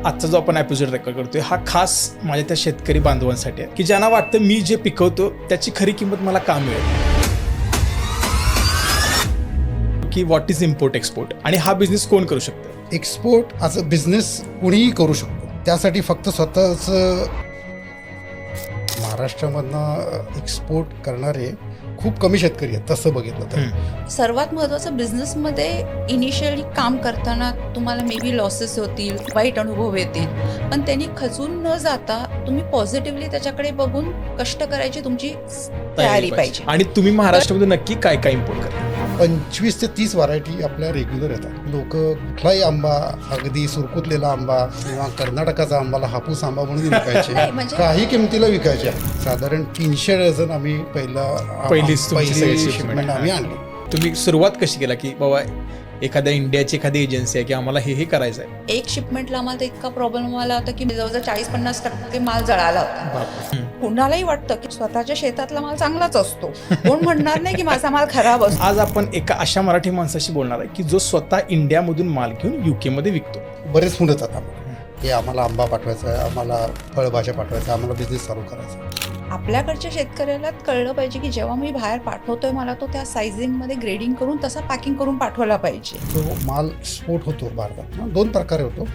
आजचा जो आपण एपिसोड रेकॉर्ड करतोय हा खास माझ्या त्या शेतकरी बांधवांसाठी आहे की ज्यांना वाटतं मी जे पिकवतो त्याची खरी किंमत मला का मिळेल, की व्हॉट इज इम्पोर्ट एक्सपोर्ट आणि हा बिझनेस कोण करू शकतं. एक्सपोर्ट ॲज अ बिझनेस कोणीही करू शकतो. त्यासाठी फक्त स्वतःच महाराष्ट्रामधनं एक्सपोर्ट करणारे खूप कमी शेतकरी आहेत तसं बघितलं तर. सर्वात महत्त्वाचं बिझनेसमध्ये इनिशियली काम करताना तुम्हाला मे बी लॉसेस होतील, वाईट अनुभव येतील, पण त्यांनी खचून न जाता तुम्ही पॉझिटिव्हली त्याच्याकडे बघून कष्ट करायची तुमची तयारी पाहिजे. आणि तुम्ही महाराष्ट्रामध्ये नक्की काय काय इम्पोर्ट करता. 25 ते 30 व्हरायटी आपल्या रेग्युलर येतात. लोक कुठलाही आंबा, अगदी सुरकुतलेला आंबा किंवा कर्नाटकाचा आंबाला हापूस आंबा म्हणून विकायचे, म्हणजे काही किमतीला विकायचे. साधारण 300 डझन आम्ही पहिली शिपमेंट आम्ही आणली. तुम्ही सुरुवात कशी केला की बाबा एखाद्या इंडियाची एखादी एजन्सी आहे की आम्हाला हे करायचं आहे. एक शिपमेंटला आम्हाला इतका प्रॉब्लेम आला होता की जवळजवळ 40-50% माल जळाला होता. कुणालाही वाटतं की स्वतःच्या शेतातला माल चांगलाच असतो, कोण म्हणणार नाही की माझा माल खराब असतो. आज आपण एका अशा मराठी माणसाशी बोलणार आहे की जो स्वतः इंडियामधून माल घेऊन UK मध्ये विकतो. बरेच मुलं येतात आम्हाला की आम्हाला आंबा पाठवायचा आहे, आम्हाला फळभाज्या पाठवायचा, आम्हाला बिझनेस चालू करायचा. आपल्याकडच्या शेतकऱ्याला कळलं पाहिजे की जेव्हा मी बाहेर पाठवतोय मला तो त्या सायझिंगमध्ये ग्रेडिंग करून तसा पॅकिंग करून पाठवला पाहिजे. तो माल एक्सपोर्ट होतो भारतात 2 प्रकारे होतो,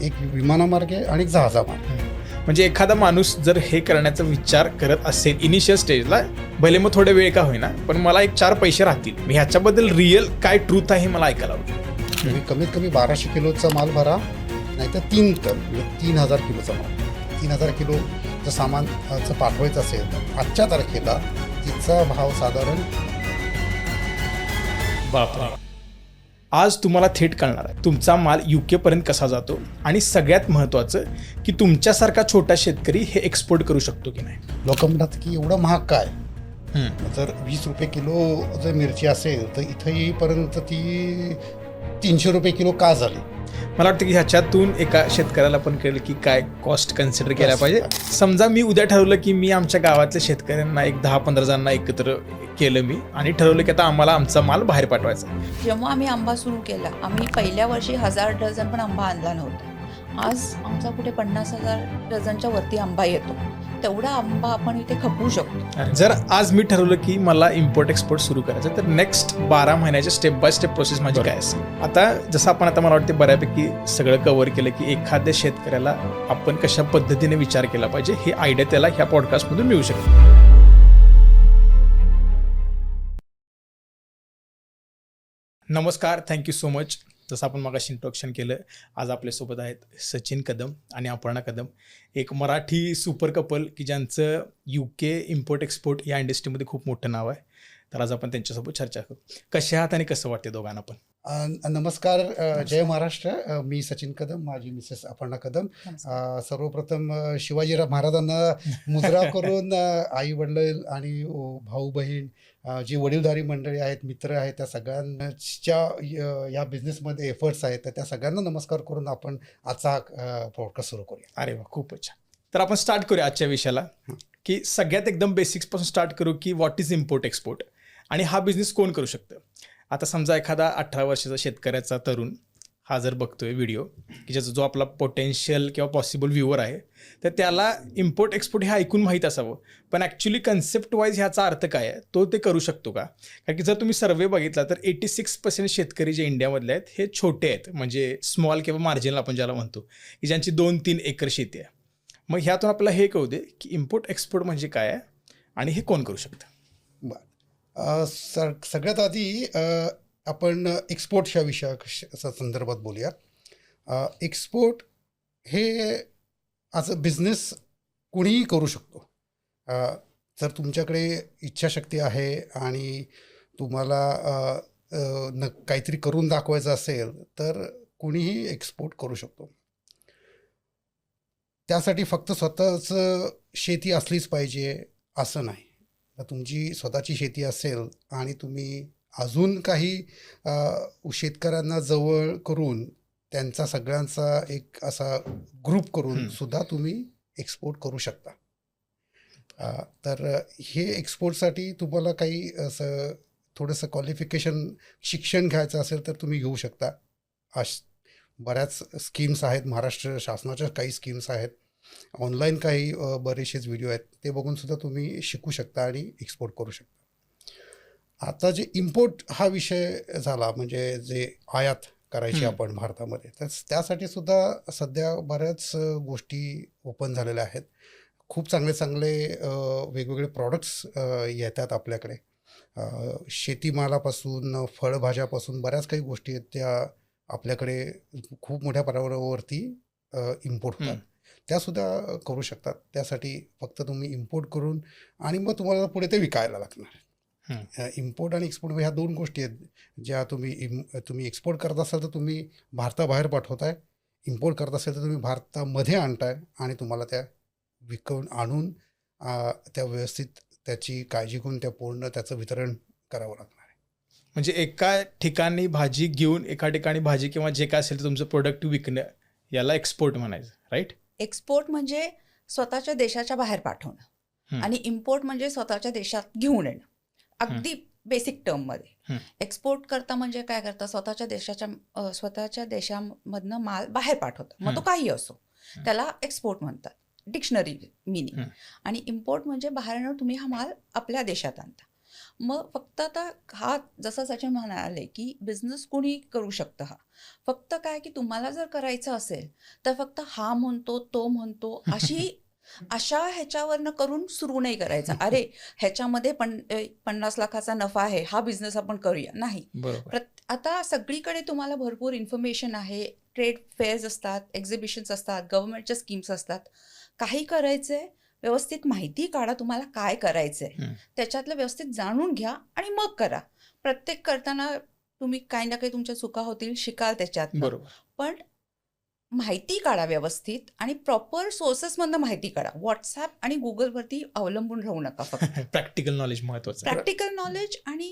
एक विमानामार्गे आणि एक जहाजामार्गे. म्हणजे एखादा माणूस जर हे करण्याचा विचार करत असेल इनिशियल स्टेजला, भले मग थोडा वेळ का होईना पण मला एक 4 पैसे राहतील, मी ह्याच्याबद्दल रिअल काय ट्रूथ आहे हे मला ऐकायला आवडेल. तुम्ही कमीत कमी 1200 किलोचा माल भरा, नाहीतर 3 टन म्हणजे 3000 किलोचा माल. 3000 किलोचं सामान पाठवायचं असेल तर आजच्या तारखेला तिचा भाव साधारण बापरे. आज तुम्हाला थेट कळणार आहे तुमचा माल UK पर्यंत कसा जातो आणि सगळ्यात महत्त्वाचं की तुमच्यासारखा छोटा शेतकरी हे एक्सपोर्ट करू शकतो की नाही. लोक म्हणतात की एवढं महाग काय. जर 20 रुपये किलो जर मिरची असेल तर इथं येईपर्यंत ती 300 रुपये किलो का झाली. मला वाटतं की ह्याच्यातून एका शेतकऱ्याला पण कळेल की काय कॉस्ट कन्सिडर केला पाहिजे. समजा मी उद्या ठरवलं की मी आमच्या गावातल्या शेतकऱ्यांना एक 10-15 जणांना एकत्र केलं मी आणि ठरवलं की आता आम्हाला आमचा माल बाहेर पाठवायचा. जेव्हा आम्ही आंबा सुरू केला, आम्ही पहिल्या वर्षी 1000 डझन पण आंबा आणला नव्हता. आज आमचा कुठे 50,000 डझनच्या वरती आंबा येतो. तेवढा आंबा आपण इथे खपवू शकतो. जर आज मी ठरवलं की मला इम्पोर्ट एक्सपोर्ट सुरू करायचं तर नेक्स्ट 12 महिन्याच्या स्टेप बाय स्टेप प्रोसेस माझी काय असेल. आता जसं आपण आता मला वाटते बऱ्यापैकी सगळं कव्हर केलं की एखाद्या शेतकऱ्याला आपण कशा पद्धतीने विचार केला पाहिजे हे आयडिया त्याला ह्या पॉडकास्टमधून मिळू शकते. नमस्कार, थँक्यू सो मच. जसं आपण मगाशी इंट्रोडक्शन केलं, आज आपल्यासोबत आहेत सचिन कदम आणि अपर्णा कदम, एक मराठी सुपर कपल की ज्यांचं UK इम्पोर्ट एक्सपोर्ट या इंडस्ट्रीमध्ये खूप मोठं नाव आहे. तर आज आपण त्यांच्यासोबत चर्चा करू. कसे आहात आणि कसं वाटते दोघांना पण. नमस्कार. जय महाराष्ट्र. मी सचिन कदम, माझी मिसेस अपर्णा कदम. सर्वप्रथम शिवाजी महाराजांना मुजरा करून आई वडील आणि भाऊ बहीण जी वडीलधारी मंडळी आहेत, मित्र आहेत, त्या सगळ्यांच्या या बिझनेसमध्ये एफर्ट्स आहेत तर त्या सगळ्यांना नमस्कार करून आपण आजचा पॉडकास्ट सुरू करूया. अरे वा, खूपच छान. तर आपण स्टार्ट करूया आजच्या विषयाला की सगळ्यात एकदम बेसिक्सपासून स्टार्ट करू की व्हॉट इज इम्पोर्ट एक्सपोर्ट आणि हा बिझनेस कोण करू शकतं. आता समजा एखादा 18 वर्षाचा शेतकऱ्याचा तरुण हा जर बघतोय व्हिडिओ की ज्याचा जो आपला पोटेन्शियल किंवा पॉसिबल व्ह्यूवर आहे तर त्याला इम्पोर्ट एक्सपोर्ट हे ऐकून माहीत असावं, पण ॲक्च्युली कन्सेप्ट वाईज ह्याचा अर्थ काय आहे तो ते करू शकतो का. कारण की जर तुम्ही सर्वे बघितला तर 86% शेतकरी जे इंडियामधले आहेत हे छोटे आहेत, म्हणजे स्मॉल किंवा मार्जिनल आपण ज्याला म्हणतो, की ज्यांची 2-3 एकर शेती आहे. मग ह्यातून आपल्याला हे कळू दे की इम्पोर्ट एक्सपोर्ट म्हणजे काय आहे आणि हे कोण करू शकतं. बरं, सगळ्यात आधी आपण एक्सपोर्टच्या विषयाच्या संदर्भात बोलूया. एक्सपोर्ट हे ॲज अ बिझनेस कोणीही करू शकतो. जर तुमच्याकडे इच्छाशक्ती आहे आणि तुम्हाला काहीतरी करून दाखवायचं असेल तर कोणीही एक्सपोर्ट करू शकतो. त्यासाठी फक्त स्वतःच शेती असलीच पाहिजे असं नाही. तुमची स्वतःची शेती असेल आणि तुम्ही अजून काही शेतकऱ्यांना जवळ करून त्यांचा सगळ्यांचा एक असा ग्रुप करून सुद्धा तुम्ही एक्सपोर्ट करू शकता. तर हे एक्सपोर्टसाठी तुम्हाला काही असं थोडंसं क्वालिफिकेशन शिक्षण घ्यायचं असेल तर तुम्ही घेऊ शकता. बऱ्याच स्कीम्स आहेत, महाराष्ट्र शासनाच्या काही स्कीम्स आहेत, ऑनलाईन काही बरेचसेच व्हिडिओ आहेत, ते बघून सुद्धा तुम्ही शिकू शकता आणि एक्सपोर्ट करू शकता. आता जे इम्पोर्ट हा विषय झाला, म्हणजे जे आयात करायची आपण भारतामध्ये, तर त्यासाठी सुद्धा सध्या बऱ्याच गोष्टी ओपन झालेल्या आहेत. खूप चांगले चांगले वेगवेगळे प्रॉडक्ट्स येतात आपल्याकडे. शेतीमालापासून फळभाज्यापासून बऱ्याच काही गोष्टी आहेत त्या आपल्याकडे खूप मोठ्या प्रमाणावरती इम्पोर्ट होतात. त्यासुद्धा करू शकतात. त्यासाठी फक्त तुम्ही इम्पोर्ट करून आणि मग तुम्हाला पुढे ते विकायला लागणार. इम्पोर्ट आणि एक्सपोर्ट ह्या दोन गोष्टी आहेत ज्या तुम्ही एक्सपोर्ट करत असाल तर तुम्ही भारताबाहेर पाठवताय, इम्पोर्ट करत असाल तर तुम्ही भारतामध्ये आणताय आणि तुम्हाला त्या विकून आणून त्या व्यवस्थित त्याची काळजी घेऊन त्या पूर्ण त्याचं वितरण करावं लागणार आहे. म्हणजे एका ठिकाणी भाजी घेऊन एका ठिकाणी भाजी किंवा जे काय असेल ते तुमचं प्रोडक्ट विकणं, याला एक्सपोर्ट म्हणायचं, राईट? एक्सपोर्ट म्हणजे स्वतःच्या देशाच्या बाहेर पाठवणं आणि इम्पोर्ट म्हणजे स्वतःच्या देशात घेऊन येणं. अगदी बेसिक टर्ममध्ये एक्सपोर्ट करता म्हणजे काय करता, स्वतःच्या देशामधनं माल बाहेर पाठवतात, मग तो काही असो, त्याला एक्सपोर्ट म्हणतात, डिक्शनरी मिनिंग. आणि इम्पोर्ट म्हणजे बाहेरनं तुम्ही हा माल आपल्या देशात आणता. मग फक्त आता हा जसं सचिन म्हणाले की बिझनेस कोणी करू शकतं, हा फक्त काय की तुम्हाला जर करायचं असेल तर फक्त हा म्हणतो तो म्हणतो अशा ह्याच्यावरनं करून सुरू नाही करायचा. अरे ह्याच्यामध्ये 50 लाखाचा नफा आहे, हा बिझनेस आपण करूया, नाही. आता सगळीकडे तुम्हाला भरपूर इन्फॉर्मेशन आहे, ट्रेड फेअर्स असतात, एक्झिबिशन्स असतात, गव्हर्नमेंटच्या स्कीम्स असतात. काही करायचंय, व्यवस्थित माहिती काढा तुम्हाला काय करायचंय, त्याच्यातलं व्यवस्थित जाणून घ्या आणि मग करा. प्रत्येक करताना तुम्ही काही ना काही तुमच्या चुका होतील, शिकाल त्याच्यात, पण माहिती काढा व्यवस्थित आणि प्रॉपर सोर्सेसमधनं माहिती काढा. व्हॉट्सॲप आणि गुगलवरती अवलंबून राहू नका. फक्त प्रॅक्टिकल नॉलेज महत्वाचं. प्रॅक्टिकल नॉलेज आणि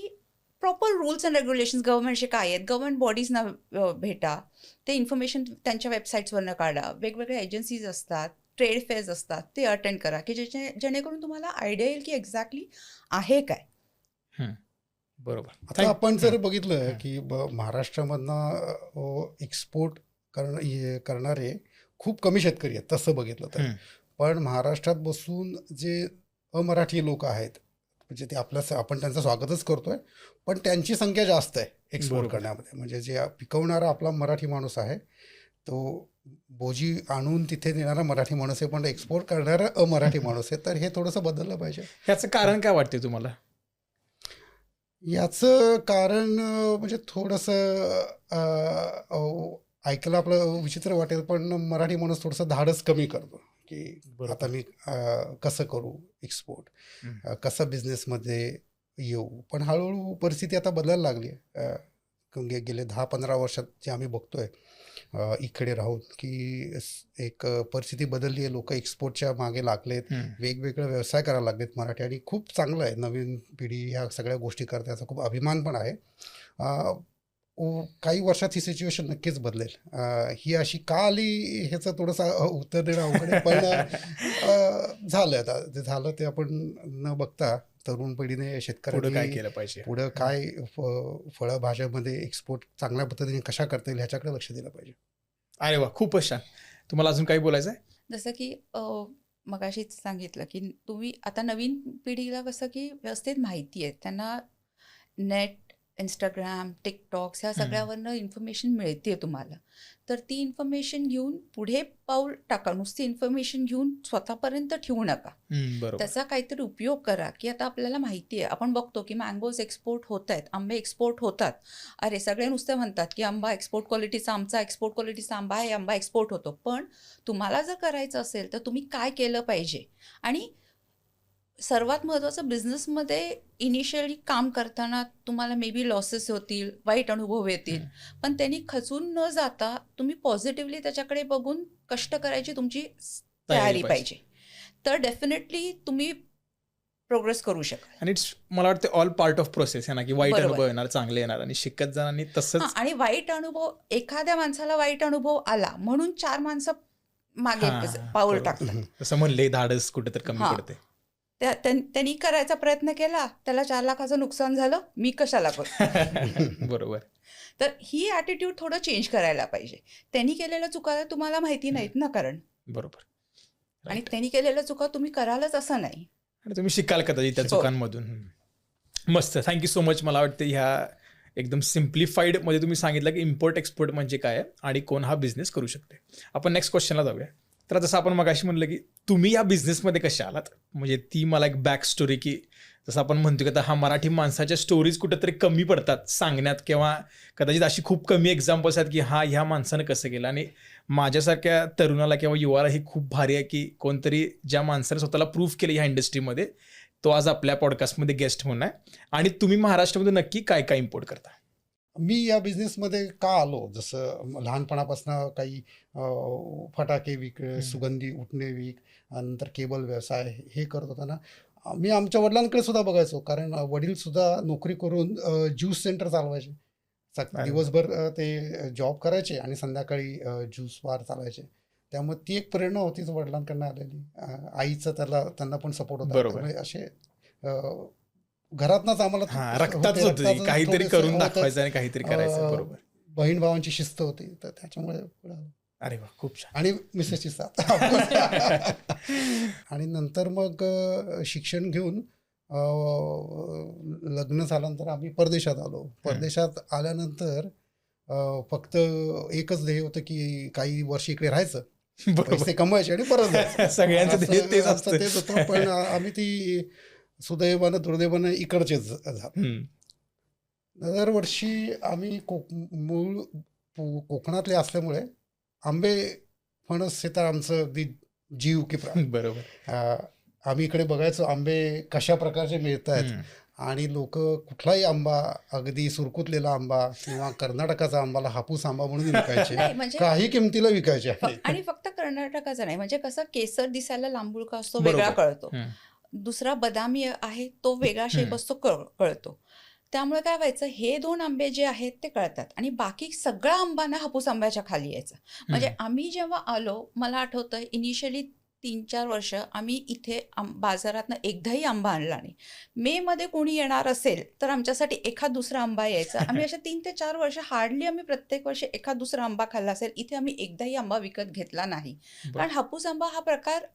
प्रॉपर रूल्स अँड रेग्युलेशन्स गव्हर्नमेंटचे काय आहेत, गव्हर्नमेंट बॉडीजना भेटा, ते इन्फॉर्मेशन त्यांच्या वेबसाईट्सवरनं काढा. वेगवेगळ्या एजन्सीज असतात, ट्रेड फेअर्स असतात, ते अटेंड करा की जेणेकरून तुम्हाला आयडिया येईल की एक्झॅक्टली आहे काय. बरोबर. आता आपण जर बघितलं की महाराष्ट्रामधनं एक्सपोर्ट करणारे खूप कमी शेतकरी आहेत तसं बघितलं तर, पण महाराष्ट्रात बसून जे अमराठी लोक आहेत, म्हणजे ते आपण त्यांचं स्वागतच करतोय, पण त्यांची संख्या जास्त आहे एक्सपोर्ट करण्यामध्ये. म्हणजे जे पिकवणारा आपला मराठी माणूस आहे तो बोजी आणून तिथे देणारा मराठी माणूस आहे, पण एक्सपोर्ट करणारा अमराठी माणूस आहे. तर हे थोडंसं बदललं पाहिजे. ह्याचं कारण काय वाटते तुम्हाला? याचं कारण म्हणजे थोडंसं ऐकायला आपलं विचित्र वाटेल, पण मराठी माणूस थोडंसं धाडस कमी करतो की आता मी कसं करू एक्सपोर्ट, कसं बिझनेसमध्ये येऊ. पण हळूहळू परिस्थिती आता बदलायला लागली आहे. गेले 10-15 वर्षात जे आम्ही बघतोय इकडे राहून की एक परिस्थिती बदलली आहे. लोक एक्सपोर्टच्या मागे लागलेत, वेगवेगळे व्यवसाय करायला लागलेत मराठी, आणि खूप चांगलं आहे. नवीन पिढी ह्या सगळ्या गोष्टी करते, याचा खूप अभिमान पण आहे. काही वर्षात ही सिच्युएशन नक्कीच बदलेल. ही अशी का आली ह्याचं थोडंसं उत्तर देणं अवघड आहे, पण झालं आता ते झालं ते आपण न बघता तरुण पिढीने शेतकऱ्यांनी काय केलं पाहिजे, पुढं काय फळभाज्यामध्ये एक्सपोर्ट चांगल्या पद्धतीने कशा करता येईल ह्याच्याकडे लक्ष दिलं पाहिजे. अरे वा, खूपच छान. तुम्हाला अजून काही बोलायचं आहे? जसं की मगाशीच सांगितलं की तुम्ही आता नवीन पिढीला कसं की व्यवस्थित माहिती आहे, त्यांना नेट, इंस्टाग्राम, टिकटॉक्स ह्या सगळ्यावरनं इन्फॉर्मेशन मिळते तुम्हाला. तर ती इन्फॉर्मेशन घेऊन पुढे पाऊल टाका. नुसती इन्फॉर्मेशन घेऊन स्वतःपर्यंत ठेवू नका. त्याचा काहीतरी उपयोग करा. की आता आपल्याला माहिती आहे, आपण बघतो की मँगोज एक्सपोर्ट होत आहेत, आंबे एक्सपोर्ट होतात. अरे सगळे नुसते म्हणतात की आंबा एक्सपोर्ट क्वालिटीचा, आमचा एक्सपोर्ट क्वालिटीचा आंबा आहे, आंबा एक्सपोर्ट होतो. पण तुम्हाला जर करायचं असेल तर तुम्ही काय केलं पाहिजे. आणि सर्वात महत्त्वाचं, बिझनेसमध्ये इनिशियली काम करताना तुम्हाला मे बी लॉसेस होतील, वाईट अनुभव येतील, पण त्यांनी खचून न जाता तुम्ही पॉझिटिव्हली त्याच्याकडे बघून कष्ट करायची तुमची तयारी पाहिजे. तर डेफिनेटली तुम्ही प्रोग्रेस करू शकाल. आणि मला वाटतं ऑल पार्ट ऑफ प्रोसेस आहे ना, की वाईट अनुभव येणार, चांगले येणार, आणि शिकत जाणार. आणि तसंच आणि वाईट अनुभव, एखाद्या माणसाला वाईट अनुभव आला म्हणून 4 माणसं मागे पाऊल टाकतात. असं म्हणले धाडस कुठेतरी कमी पडते. त्यांनी करायचा प्रयत्न केला, त्याला 4 लाखाचं नुकसान झालं, मी कशाला करू? बरोबर. तर ही ॲटिट्यूड थोडं चेंज करायला पाहिजे. त्यांनी केलेल्या चुका तुम्हाला माहिती नाहीत ना, कारण बरोबर. आणि त्यांनी केलेल्या चुका तुम्ही करालच असं नाही. आणि तुम्ही शिकाल कदाचित त्या हो. चुकांमधून. मस्त, थँक्यू सो मच. मला वाटतं ह्या एकदम सिम्प्लिफाईड मध्ये तुम्ही सांगितलं की इम्पोर्ट एक्सपोर्ट म्हणजे काय आहे आणि कोण हा बिझनेस करू शकते. आपण नेक्स्ट क्वेश्चनला जाऊया. तर जसं आपण मगाशी म्हणलं की तुम्ही या बिझनेसमध्ये कशा आलात, म्हणजे ती मला एक बॅक स्टोरी, की जसं आपण म्हणतो की आता हा मराठी माणसाच्या स्टोरीज कुठेतरी कमी पडतात सांगण्यात, किंवा कदाचित अशी खूप कमी एक्झाम्पल्स आहेत की हा ह्या माणसानं कसं केलं. आणि माझ्यासारख्या तरुणाला किंवा युवाला ही खूप भारी आहे की कोणतरी ज्या माणसाने स्वतःला प्रूव्ह केलं ह्या इंडस्ट्रीमध्ये, तो आज आपल्या पॉडकास्टमध्ये गेस्ट म्हणून आहे. आणि तुम्ही महाराष्ट्रामध्ये नक्की काय काय इम्पोर्ट करता? मी या बिझनेसमध्ये का आलो, जसं लहानपणापासून काही फटाके विक, सुगंधी उठणे विक, नंतर केबल व्यवसाय हे करत होताना मी आमच्या वडिलांकडे सुद्धा बघायचो, कारण वडील सुद्धा नोकरी करून ज्यूस सेंटर चालवायचे. दिवसभर ते जॉब करायचे आणि संध्याकाळी ज्यूस बार चालवायचे. त्यामुळे ती एक प्रेरणा होतीच वडिलांकडनं आलेली. आईचं त्यांना पण सपोर्ट होता. बरोबर. त्यामुळे असे घरातनंच आम्हाला रक्तातच होतं, काहीतरी करून दाखवायचं आणि काहीतरी करायचं. बरोबर. बहीण भावांची शिस्त होती, तर त्याच्यामुळे पुढे आलो. अरे वा, खूप छान. आणि मिसेसची साथ. आणि नंतर मग शिक्षण घेऊन लग्न झाल्यानंतर आम्ही परदेशात आलो. परदेशात आल्यानंतर फक्त एकच ध्येय होतं की काही वर्ष इकडे राहायचं, पैसे कमवायचे आणि परत जायचं. सगळ्यांचं ध्येय तेच असतं. तेच होतं. पण आम्ही ती सुदैवानं दुर्दैवानं इकडचेच झालो. दरवर्षी आम्ही मूळ कोकणातले असल्यामुळे आंबे फणस हे तर आमचं अगदी जीव की प्राण. बरोबर. आम्ही इकडे बघायचो आंबे कशा प्रकारचे मिळत आहेत, आणि लोक कुठलाही आंबा, अगदी सुरकुतलेला आंबा किंवा कर्नाटकाचा आंबाला हापूस आंबा म्हणून विकायचे, नाही, म्हणजे काही किमतीला विकायचे. आणि फक्त कर्नाटकाचा नाही, म्हणजे कसं केसर दिसायला लांबुळका असतो, बरोबर. वेगळा कळतो. दुसरा बदामी आहे, तो वेगळा शेप असतो, कळतो. त्यामुळे काय व्हायचं, हे 2 आंबे जे आहेत ते कळतात आणि बाकी सगळा आंबा ना हापूस आंब्याच्या खाली यायचा. म्हणजे आम्ही जेव्हा आलो, मला आठवतं इनिशियली 3-4 वर्ष आम्ही इथे बाजारातनं एकदाही आंबा आणला नाही. मे मध्ये कोणी येणार असेल तर आमच्यासाठी एखाद दुसरा आंबा यायचा. आम्ही अशा 3 ते 4 वर्ष हार्डली आम्ही प्रत्येक वर्षी एखाद दुसरा आंबा खाल्ला असेल. इथे आम्ही एकदाही आंबा विकत घेतला नाही, कारण हापूस आंबा हा प्रकार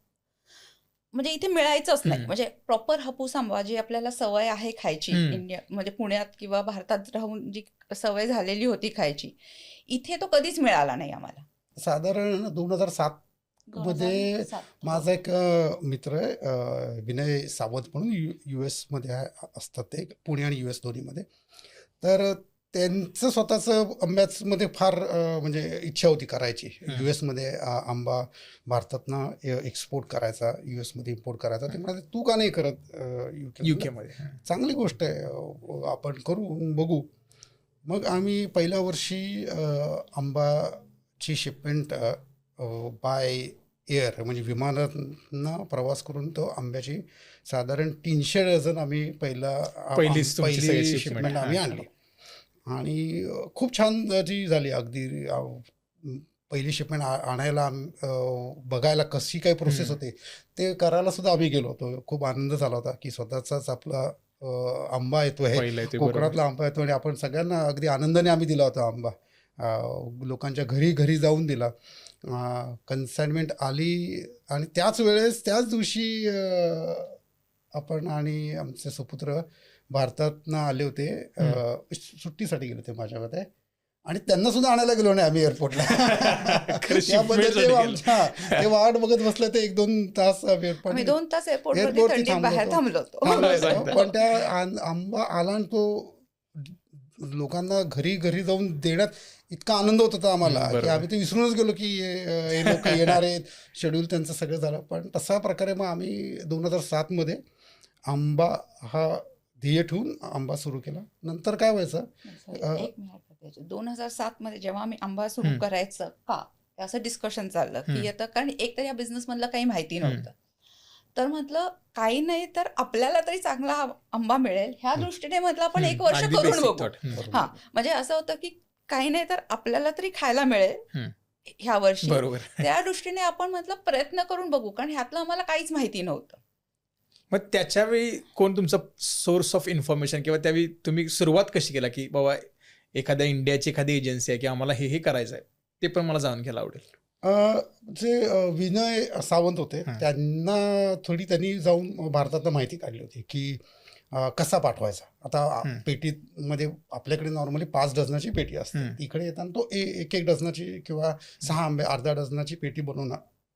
म्हणजे इथे मिळायचंच नाही. म्हणजे प्रॉपर हापूस आंबा जी आपल्याला सवय आहे खायची, इंडिया म्हणजे पुण्यात किंवा भारतात राहून जी सवय झालेली होती खायची, इथे तो कधीच मिळाला नाही आम्हाला. साधारण 2007 मध्ये माझा एक मित्र आहे, विनय सावंत म्हणून, US मध्ये असतात ते, पुणे आणि US दोन्हीमध्ये. तर त्यांचं स्वतःचं आंब्यामध्ये फार म्हणजे इच्छा होती करायची. US मध्ये आंबा भारतातनं एक्सपोर्ट करायचा, US मध्ये इम्पोर्ट करायचा. ते म्हणाले तू का नाही करत UK मध्ये? चांगली गोष्ट आहे, आपण करू, बघू. मग आम्ही पहिल्या वर्षी आंबाची शिपमेंट बाय एअर म्हणजे विमानातनं प्रवास करून तो आंब्याची साधारण 300 डझन आम्ही पहिली शिपमेंट आम्ही आणली. आणि खूप छान जी झाली. अगदी पहिली शिपमेंट आणायला, बघायला कशी काही प्रोसेस होते ते करायला सुद्धा आम्ही गेलो होतो. खूप आनंद झाला होता की स्वतःचाच आपला आंबा येतो आहे, कोकणातला आंबा येतो, आणि आपण सगळ्यांना अगदी आनंदाने आम्ही दिला होता आंबा. लोकांच्या घरी जाऊन दिला. कन्साइनमेंट आली आणि त्याच दिवशी आपण आणि आमचे सुपुत्र भारतातनं आले होते, सुट्टीसाठी गेले होते माझ्या मते, आणि त्यांना सुद्धा आणायला गेलो नाही आम्ही एअरपोर्टला. ते वाट बघत बसले ते 1-2 तास. 2 तास एअरपोर्ट बाहेर थांबलो होतो. पण त्या आंबा आला आणि तो लोकांना घरी जाऊन देण्यात इतका आनंद होत होता आम्हाला की आम्ही ते विसरूनच गेलो की हे लोक येणार आहेत, शेड्यूल त्यांचं सगळं झालं. पण तसा प्रकारे मग आम्ही 2007 मध्ये आंबा हा ध्येय ठेवून आंबा सुरू केला. नंतर काय व्हायचं, 2007 मध्ये जेव्हा आम्ही आंबा सुरू करायचं का असं डिस्कशन चाललं की आता, कारण एक तर या बिझनेस मधलं काही माहिती नव्हतं, तर म्हटलं काही नाही तर आपल्याला तरी चांगला आंबा मिळेल ह्या दृष्टीने म्हटलं आपण 1 वर्ष करून बघू. हा, म्हणजे असं होतं की काही नाही तर आपल्याला तरी खायला मिळेल ह्या वर्षी, त्या दृष्टीने आपण म्हटलं प्रयत्न करून बघू, कारण ह्यातलं आम्हाला काहीच माहिती नव्हतं. मग त्याच्यावेळी कोण तुमचा सोर्स ऑफ इन्फॉर्मेशन किंवा त्यावेळी तुम्ही सुरुवात कशी केला की बाबा एखाद्या इंडियाची एखादी एजन्सी आहे की आम्हाला हे करायचं आहे, ते पण मला जाणून घ्यायला आवडेल. जे विनय सावंत होते हां. त्यांनी जाऊन भारतातनं माहिती काढली होती की कसा पाठवायचा. आता पेटीमध्ये आपल्याकडे नॉर्मली 5 डझनाची पेटी असते, इकडे येताना तो एक डझनाची किंवा 6 आंबे अर्ध्या डझनाची पेटी बनवून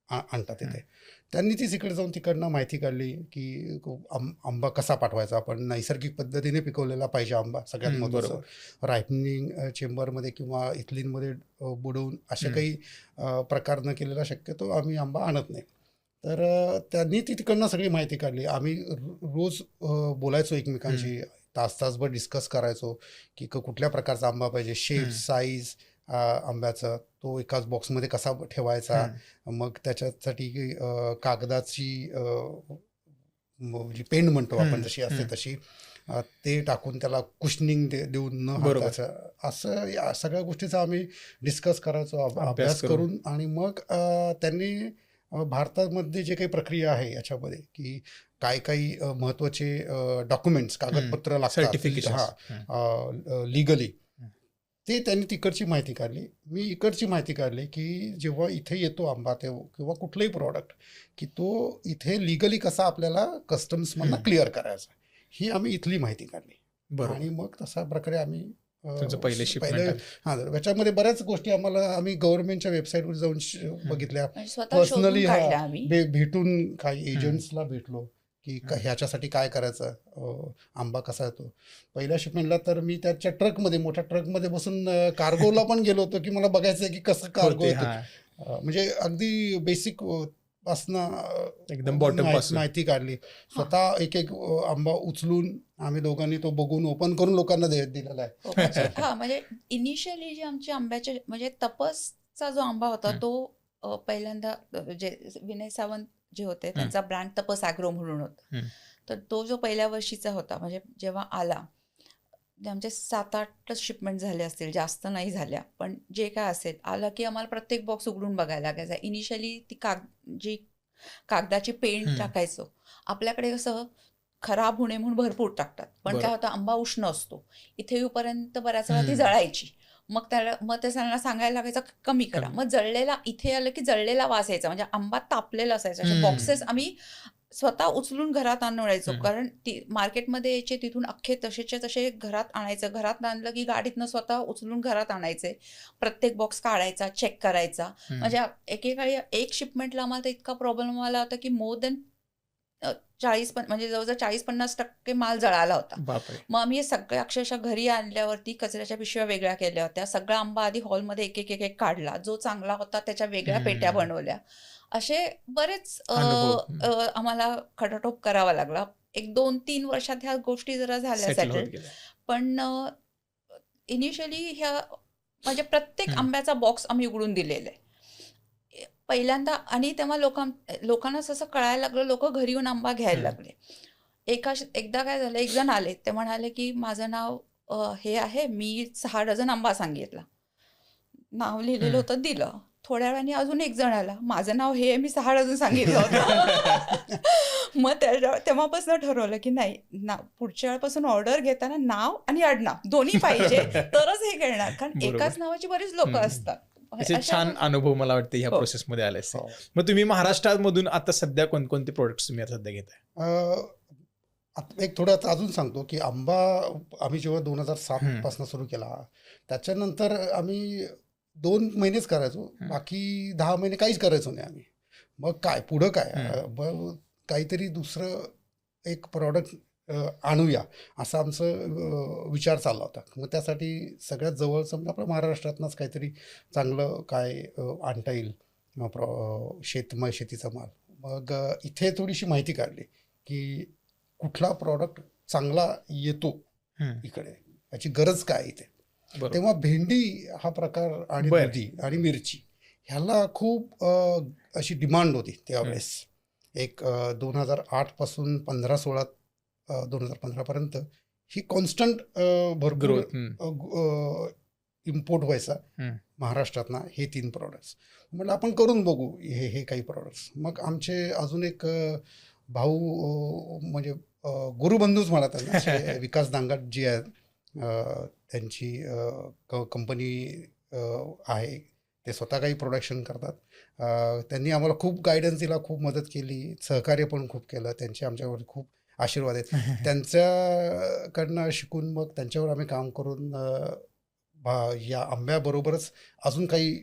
आणतात इथे. त्यांनी ती तिकडे जाऊन तिकडनं माहिती काढली की आंबा कसा पाठवायचा. आपण नैसर्गिक पद्धतीने पिकवलेला पाहिजे आंबा सगळ्यात महत्त्वाचं. रायपनिंग चेंबरमध्ये किंवा इथलीनमध्ये बुडवून अशा काही प्रकार न केलेला शक्यतो आम्ही आंबा आणत नाही. तर त्यांनी ती तिकडनं सगळी माहिती काढली. आम्ही रोज बोलायचो एकमेकांशी, तासभर डिस्कस करायचो की कुठल्या प्रकारचा आंबा पाहिजे, शेप, साईज आंब्याचा, तो एकाच बॉक्समध्ये कसा ठेवायचा. मग त्याच्यासाठी कागदाची जी पेंड म्हणतो आपण जशी असते तशी ते टाकून त्याला कुशनिंग देऊन न हाताचं, असं या सगळ्या गोष्टीचा आम्ही डिस्कस करायचो, अभ्यास करून. आणि मग त्यांनी भारतामध्ये जे काही प्रक्रिया आहे याच्यामध्ये की काही महत्त्वाचे डॉक्युमेंट्स, कागदपत्र लागतात लिगली, ते त्यांनी तिकडची माहिती काढली. मी इकडची माहिती काढली की जेव्हा इथे येतो आंबा किंवा कुठलंही प्रॉडक्ट की तो इथे लिगली कसा आपल्याला कस्टम्समधनं क्लिअर करायचा, ही आम्ही इथली माहिती काढली. आणि मग तशा प्रकारे आम्ही पहिले याच्यामध्ये बऱ्याच गोष्टी आम्ही गव्हर्नमेंटच्या वेबसाईटवर जाऊन बघितल्या, पर्सनली भेटून काही एजंट्सला भेटलो की ह्याच्यासाठी काय करायचं, आंबा कसा येतो. पहिल्या शिपमेंटला तर मी त्याच्या ट्रकमध्ये, मोठ्या ट्रकमध्ये बसून कार्गोला पण गेलो होतो की मला बघायचं आहे की कसं कार्गो येतो. म्हणजे अगदी बेसिक पासनं एकदम बॉटम माहिती काढली. स्वतः एक आंबा उचलून आम्ही दोघांनी तो बघून ओपन करून लोकांना दिलेला आहे. हा, म्हणजे इनिशियली जे आमच्या आंब्याचे म्हणजे तपसचा जो आंबा होता तो पहिल्यांदा जे विनय सावंत जे होते त्यांचा ब्रँड तपस ॲग्रो म्हणून होता. तर तो जो पहिल्या वर्षीचा होता, म्हणजे जेव्हा आला आमचे 7-8 शिपमेंट झाले असतील, जास्त नाही झाल्या, पण जे काय असेल आलं की आम्हाला प्रत्येक बॉक्स उघडून बघायला लागायचा. इनिशियली ती जी कागदाची पेंट टाकायचो. आपल्याकडे कसं खराब होणे म्हणून भरपूर टाकतात, पण काय होतं आंबा उष्ण असतो, इथे येऊपर्यंत बऱ्याच वेळा ती जळायची. मग ते सांगायला लागायचं कमी करा. मग जळलेला इथे आलं की जळलेला वास यायचा, म्हणजे आंबा तापलेला असायचा. असे बॉक्सेस आम्ही स्वतः उचलून घरात आणायचो, कारण ती मार्केटमध्ये यायचे, तिथून अख्खे तसेच्या तसे घरात आणायचं. घरात आणलं की गाडीतनं स्वतः उचलून घरात आणायचे, प्रत्येक बॉक्स काढायचा, चेक करायचा. म्हणजे एकेकाळी एक शिपमेंटला आम्हाला तर इतका प्रॉब्लेम आला होता की मोर देन 40 म्हणजे जवळजवळ 40-50% माल जळाला होता. मग आम्ही हे सगळे अक्षरशः घरी आणल्यावरती कचऱ्याच्या पिशव्या वेगळ्या केल्या होत्या. सगळा आंबा आधी हॉलमध्ये एक काढला, जो चांगला होता त्याच्या वेगळ्या पेट्या बनवल्या. असे बरेच आम्हाला खटाटोप करावा लागला. 1-2-3 वर्षात ह्या गोष्टी जरा झाल्या सेटल. पण इनिशियली ह्या म्हणजे प्रत्येक आंब्याचा बॉक्स आम्ही उघडून दिलेला आहे पहिल्यांदा. आणि तेव्हा लोकांना असं कळायला लागलं, लोक घरी येऊन आंबा घ्यायला लागले. एकदा काय झालं, एक जण आले, ते म्हणाले की माझं नाव हे आहे, मी 6 डझन आंबा सांगितला, नाव लिहिलेलं होतं, दिलं. थोड्या वेळाने अजून एक जण आला, माझं नाव हे, मी 6 डझन सांगितलं होतं. मग तेव्हापासून ठरवलं की नाही, पुढच्या वेळापासून ऑर्डर घेताना नाव आणि आडनाव दोन्ही पाहिजे, तरच हे करणार, कारण एकाच नावाची बरीच लोक असतात. छान अनुभव मला वाटतं ह्या प्रोसेसमध्ये आले. मग तुम्ही महाराष्ट्रामधून आता सध्या कोणकोणते प्रोडक्ट्स तुम्ही सध्या घेताय? एक थोडं अजून सांगतो की आंबा आम्ही जेव्हा 2007 पासून सुरू केला, त्याच्यानंतर आम्ही 2 महिनेच करायचो, बाकी 10 महिने काहीच करायचो नाही आम्ही. मग काय पुढं काय, काहीतरी दुसरं एक प्रॉडक्ट आणूया असा आमचं विचार चालला होता. मग त्यासाठी सगळ्यात जवळचं म्हणजे आपलं महाराष्ट्रातनंच काहीतरी चांगलं काय आणता येईल, शेतीचा माल. मग इथे थोडीशी माहिती काढली की कुठला प्रॉडक्ट चांगला येतो इकडे, याची गरज काय इथे. तेव्हा भेंडी हा प्रकार आणि दुधी आणि मिरची ह्याला खूप अशी डिमांड होती त्यावेळेस. एक 2008 पासून 2015-16 ही कॉन्स्टंट भरपूर इम्पोर्ट व्हायचा महाराष्ट्रातनं हे 3 प्रॉडक्ट्स. म्हटलं आपण करून बघू हे काही प्रॉडक्ट्स. मग आमचे अजून एक भाऊ म्हणजे गुरुबंधूच म्हणा त्यांना असे विकास दांगट जी आहेत, त्यांची कंपनी आहे, ते स्वतः काही प्रोडक्शन करतात. त्यांनी आम्हाला खूप गायडन्स दिला, खूप मदत केली, सहकार्य पण खूप केलं. त्यांचे आमच्यावर खूप आशीर्वाद आहेत. त्यांच्याकडनं शिकून मग त्यांच्यावर आम्ही काम करून या आंब्याबरोबरच अजून काही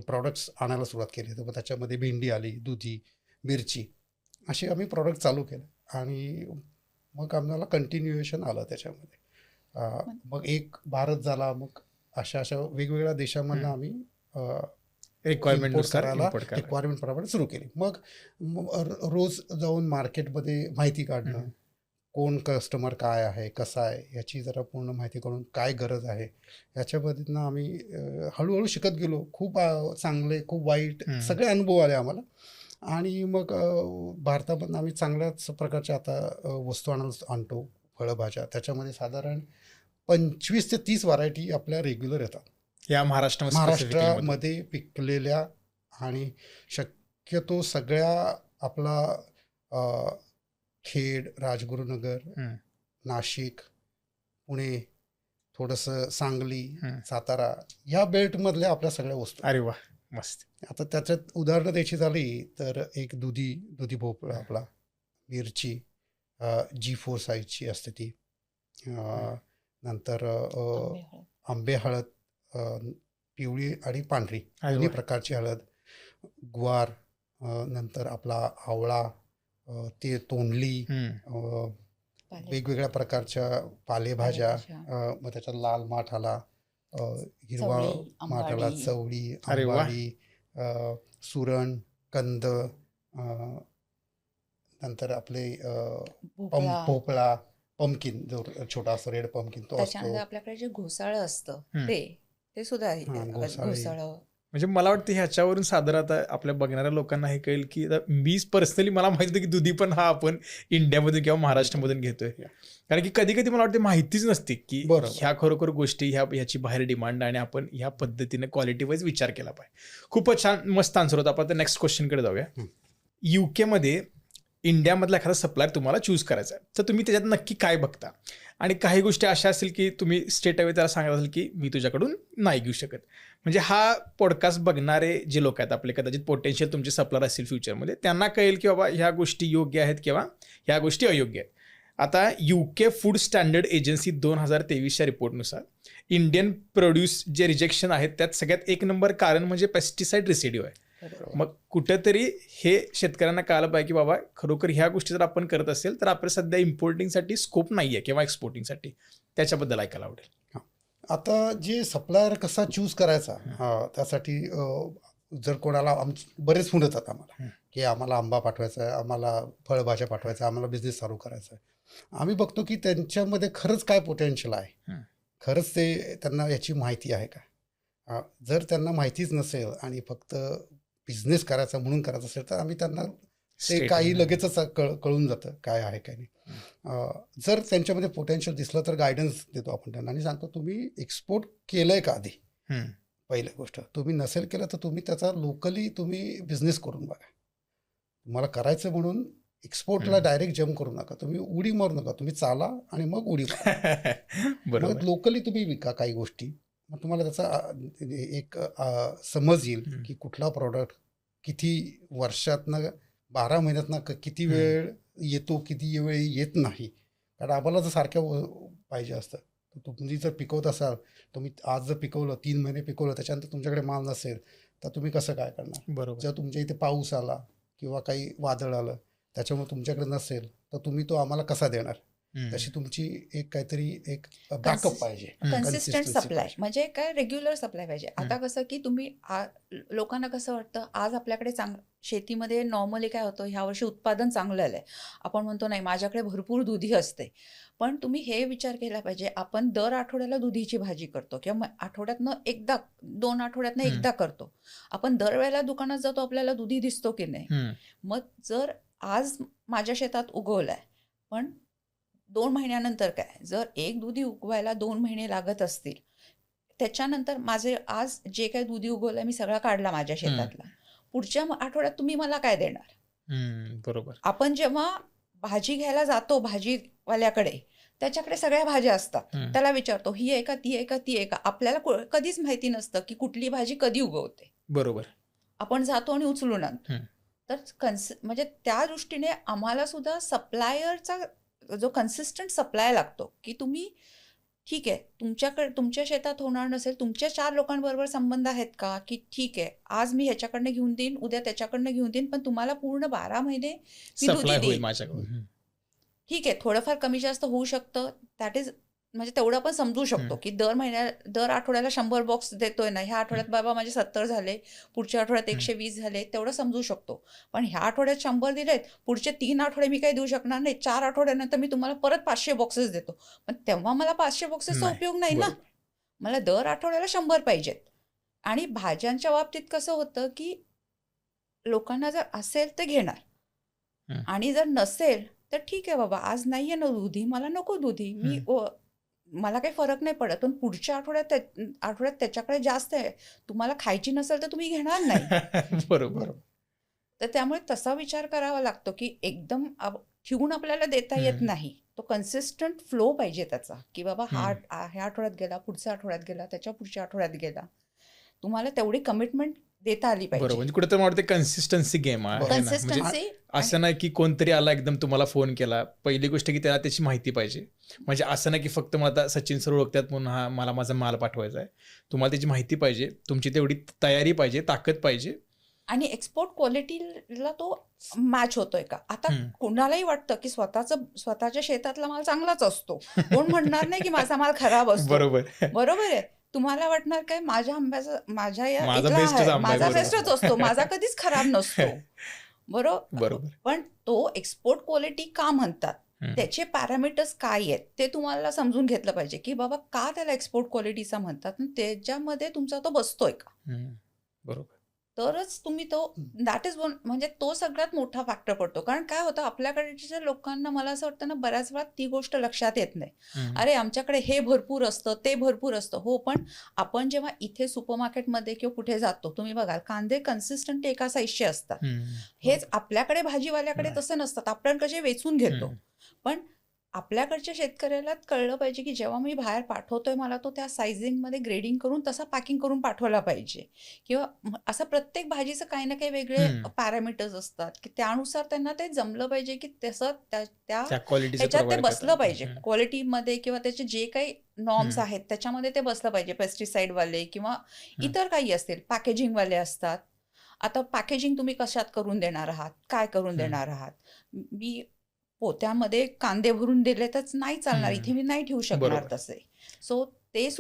प्रॉडक्ट्स आणायला सुरुवात केली. तर मग त्याच्यामध्ये भेंडी आली, दुधी, मिरची असे आम्ही प्रॉडक्ट चालू केले आणि मग आम्हाला कंटिन्युएशन आलं त्याच्यामध्ये. मग एक भारत झाला, मग अशा वेगवेगळ्या देशांमधनं आम्ही रिक्वायरमेंट प्रमाणे सुरू केली. मग रोज जाऊन मार्केटमध्ये माहिती काढणं, कोण कस्टमर काय आहे, कसा आहे, याची जरा पूर्ण माहिती काढून काय गरज आहे, याच्याबद्दल आम्ही हळूहळू शिकत गेलो. खूप चांगले, खूप वाईट सगळे अनुभव आले आम्हाला. आणि मग भारतामधून आम्ही चांगल्याच प्रकारच्या आता वस्तू आणतो, फळं भाज्या. त्याच्यामध्ये साधारण 25 ते 30 व्हरायटी आपल्या रेग्युलर येतात या महाराष्ट्रामध्ये पिकलेल्या. आणि शक्यतो सगळ्या आपला खेड, राजगुरुनगर, नाशिक, पुणे, थोडंसं सांगली, सातारा या बेल्टमधल्या आपल्या सगळ्या वस्तू. अरे वा, मस्त. आता त्याच्यात उदाहरणं द्यायची झाली तर एक दुधी भोपळा आपला, मिरची G4 साईजची असते ती, नंतर आंबे हळद, पिवळी आणि पांढरी दोन्ही प्रकारची हळद, गुवार, नंतर आपला आवळा, ते तोंडली, वेगवेगळ्या प्रकारच्या पालेभाज्या, मग त्याच्यात लाल माठ आला, हिरवा माठ आला, चवळी, आंबाडी, सुरण, कंद, नंतर आपले भोपळा, पंपकिन, जो छोटा असतो रेड पंपकिन तो असतो. आपल्याकडे जे घोसाळं असतं ते सुद्धा घोसाळं. म्हणजे मला वाटतं ह्याच्यावरून साधारण आपल्या बघणाऱ्या लोकांना हे कळेल की मी पर्सनली मला माहिती होतं की दुधी पण हा आपण इंडियामधून किंवा महाराष्ट्रामधून घेतोय. कारण की कधी कधी मला वाटतं माहितीच नसते की ह्या खरोखर गोष्टी ह्याची बाहेर डिमांड आणि आपण ह्या पद्धतीने क्वालिटी वाईज विचार केला पाहिजे. खूपच छान, मस्त आन्सर होता. आपण नेक्स्ट क्वेश्चनकडे जाऊया. UK मध्ये इंडियामधला एखादा सप्लायर तुम्हाला चूज करायचा आहे, तर तुम्ही त्याच्यात नक्की काय बघता? आणि काही गोष्टी अशा असतील की तुम्ही स्ट्रेट अवे त्याला सांगत असेल की मी तुझ्याकडून नाही घेऊ शकत. म्हणजे हा पॉडकास्ट बघणारे जे लोक आहेत आपले, कदाचित पोटेन्शियल तुमचे सप्लायर असतील फ्युचरमध्ये, त्यांना कळेल की बाबा ह्या गोष्टी योग्य आहेत किंवा ह्या गोष्टी अयोग्य आहेत. आता UK फूड स्टँडर्ड एजन्सी 2023च्या रिपोर्टनुसार इंडियन प्रोड्यूस जे रिजेक्शन आहेत त्यात सगळ्यात 1 नंबर कारण म्हणजे पेस्टिसाइड रेसिड्यू आहे. मग कुठेतरी हे शेतकऱ्यांना कळालं पाहिजे की बाबा खरोखर ह्या गोष्टी जर आपण करत असेल तर आपल्या सध्या इम्पोर्टिंगसाठी स्कोप नाही आहे किंवा एक्सपोर्टिंगसाठी. त्याच्याबद्दल ऐकायला आवडेल. आता जे सप्लायर कसा चूज करायचा, त्यासाठी जर कोणाला बरेच फोन येतात आम्हाला की आम्हाला आंबा पाठवायचा आहे, आम्हाला फळभाज्या पाठवायचा आहे, आम्हाला बिझनेस चालू करायचा आहे. आम्ही बघतो की त्यांच्यामध्ये खरंच काय पोटेन्शियल आहे, खरंच त्यांना याची माहिती आहे का. जर त्यांना माहितीच नसेल आणि फक्त बिझनेस करायचा म्हणून करायचं असेल तर आम्ही त्यांना ते काही लगेचच कळून जातं काय आहे काय नाही. जर त्यांच्यामध्ये पोटेन्शियल दिसलं तर गायडन्स देतो आपण त्यांना आणि सांगतो तुम्ही एक्सपोर्ट केलंय का आधी. पहिली गोष्ट, तुम्ही नसेल केलं तर तुम्ही त्याचा लोकली तुम्ही बिझनेस करून बघा. तुम्हाला करायचं म्हणून एक्सपोर्टला डायरेक्ट जम्प करू नका, तुम्ही उडी मारू नका, तुम्ही चाला आणि मग उडी मारा. मग लोकली तुम्ही विका काही गोष्टी, मग तुम्हाला त्याचा एक समज येईल की कुठला प्रॉडक्ट किती वर्षातनं 12 महिन्यातनं किती वेळ येतो, किती वेळ येत नाही. कारण आम्हाला जर सारख्या पाहिजे असतं. तुम्ही जर पिकवत असाल, तुम्ही आज जर पिकवलं, 3 महिने पिकवलं, त्याच्यानंतर तुमच्याकडे माल नसेल तर तुम्ही कसं काय करणार. बरोबर. जर तुमच्या इथे पाऊस आला किंवा काही वादळ आलं त्याच्यामुळे तुमच्याकडे नसेल तर तुम्ही तो आम्हाला कसा देणार. तशी तुमची एक काहीतरी एक बॅकअप पाहिजे, कन्सिस्टंट सप्लाय, म्हणजे काय रेग्युलर सप्लाय पाहिजे. आता कसं की तुम्ही लोकांना कसं वाटतं आज आपल्याकडे शेतीमध्ये नॉर्मली काय होतं, ह्या वर्षी उत्पादन चांगलं आलंय, आपण म्हणतो नाही माझ्याकडे भरपूर दुधी असते. पण तुम्ही हे विचार केला पाहिजे, आपण दर आठवड्याला दुधीची भाजी करतो किंवा आठवड्यातनं एकदा 2 आठवड्यातनं एकदा करतो. आपण दरवेळेला दुकानात जातो, आपल्याला दुधी दिसतो की नाही. मग जर आज माझ्या शेतात उगवलाय पण 2 महिन्यानंतर काय, जर एक दुधी उगवायला 2 महिने लागत असतील, त्याच्यानंतर माझे आज जे काही दुधी उगवलंय मी सगळा काढला माझ्या शेतातला, पुढच्या आठवड्यात तुम्ही मला काय देणार. बरोबर. आपण जेव्हा भाजी घ्यायला जातो भाजीवाल्याकडे, त्याच्याकडे सगळ्या भाज्या असतात. त्याला विचारतो ही आहे का, ती आहे का, ती आहे का. आपल्याला कधीच माहिती नसतं की कुठली भाजी कधी उगवते. बरोबर. आपण जातो आणि उचलून आणतो. हम्म. तर म्हणजे त्या दृष्टीने आम्हाला सुद्धा सप्लायरचा जो कन्सिस्टंट सप्लाय लागतो, की तुम्ही ठीक आहे तुमच्या शेतात होणार नसेल, तुमच्या 4 लोकांबरोबर संबंध आहेत का, की ठीक आहे आज मी ह्याच्याकडनं घेऊन देईन, उद्या त्याच्याकडनं घेऊन देईन, पण तुम्हाला पूर्ण 12 महिने मी दुधी सप्लाय होईल देईन. माझ्याकडून. ठीक आहे थोडंफार कमी जास्त होऊ शकतं. दॅट इज म्हणजे तेवढं आपण समजू शकतो की दर आठवड्याला 100 बॉक्स देतोय ना, ह्या आठवड्यात बाबा माझे 70 झाले, पुढच्या आठवड्यात 120 झाले, तेवढं समजू शकतो. पण ह्या आठवड्यात 100 दिलेत, पुढचे 3 आठवडे मी काही देऊ शकणार नाही. 4 आठवड्यानंतर मी तुम्हाला परत 500 बॉक्सेस देतो, पण तेव्हा मला 500 बॉक्सेसचा नाही, उपयोग नाही ना. बरोबर. मला दर आठवड्याला 100 पाहिजेत. आणि भाज्यांच्या बाबतीत कसं होतं की लोकांना जर असेल तर घेणार, आणि जर नसेल तर ठीक आहे बाबा आज नाहीये ना दुधी, मला नको दुधी, मला काही फरक नाही पडत, पण पुढच्या आठवड्यात त्याच्याकडे जास्त आहे, तुम्हाला खायची नसेल तर तुम्ही घेणार नाही. बरोबर. तर त्यामुळे तसा विचार करावा लागतो की एकदम ठेवून आपल्याला देता येत नाही. तो कन्सिस्टंट फ्लो पाहिजे त्याचा, की बाबा ह्या आठवड्यात गेला, पुढच्या आठवड्यात गेला, त्याच्या पुढच्या आठवड्यात गेला. तुम्हाला तेवढी कमिटमेंट देता आली बरोबर. पाहिजे. म्हणजे कुठे तर मला वाटतं कन्सिस्टन्सी गेम आहे ना. म्हणजे कन्सिस्टन्सी. असं नाही की कोणतरी आला एकदम तुम्हाला फोन केला, पहिली गोष्ट की त्याला त्याची माहिती पाहिजे. म्हणजे असं नाही की फक्त मला आता सचिन सर ओळखतात म्हणून हा मला माझा माल पाठवायचा आहे. तुम्हाला त्याची माहिती पाहिजे, तुमची तेवढी तयारी पाहिजे, ताकद पाहिजे, आणि एक्सपोर्ट क्वालिटीला तो मॅच होतोय का. आता कुणालाही वाटतं की स्वतःच्या शेतातला माल चांगलाच असतो, कोण म्हणणार नाही की माझा माल खराब असतो. बरोबर आहे. तुम्हाला वाटणार काय माझ्या आंब्याचा माझा बेस्टच असतो, माझा कधीच खराब नसतो. बरोबर. पण तो एक्सपोर्ट क्वालिटी का म्हणतात, त्याचे पॅरामीटर्स काय आहेत ते तुम्हाला समजून घेतलं पाहिजे, की बाबा का त्याला एक्सपोर्ट क्वालिटीचा म्हणतात, त्याच्यामध्ये तुमचा तो बसतोय का. बरोबर. तरच तुम्ही तो दॅट इज वन, म्हणजे तो सगळ्यात मोठा फॅक्टर पडतो. कारण काय होतं आपल्याकडच्या लोकांना, मला असं वाटतं ना, बऱ्याच वेळा ती गोष्ट लक्षात येत नाही. अरे आमच्याकडे हे भरपूर असतं, ते भरपूर असतं. हो, पण आपण जेव्हा इथे सुपरमार्केटमध्ये किंवा कुठे जातो, तुम्ही बघाल कांदे कन्सिस्टंट एका साईजचे असतात. हेच आपल्याकडे भाजीवाल्याकडे तसं नसतात, आपण कसे वेचून घेतो. पण आपल्याकडच्या शेतकऱ्याला कळलं पाहिजे की जेव्हा मी बाहेर पाठवतोय, मला तो त्या सायझिंगमध्ये ग्रेडिंग करून तसा पॅकिंग करून पाठवला पाहिजे. किंवा असं प्रत्येक भाजीचं काही ना काही वेगळे पॅरामीटर्स असतात, की त्यानुसार त्यांना ते जमलं पाहिजे की तसं त्याच्यात ते बसलं पाहिजे क्वालिटीमध्ये, किंवा त्याचे जे काही नॉर्म्स आहेत त्याच्यामध्ये ते बसलं पाहिजे. पेस्टिसाइडवाले किंवा इतर काही असतील, पॅकेजिंगवाले असतात. आता पॅकेजिंग तुम्ही कशात करून देणार आहात, काय करून देणार आहात. मी पोत्यामध्ये कांदे भरून दिले तर नाही चालणार, इथे मी नाही ठेवू शकणार तसे. सो त्याची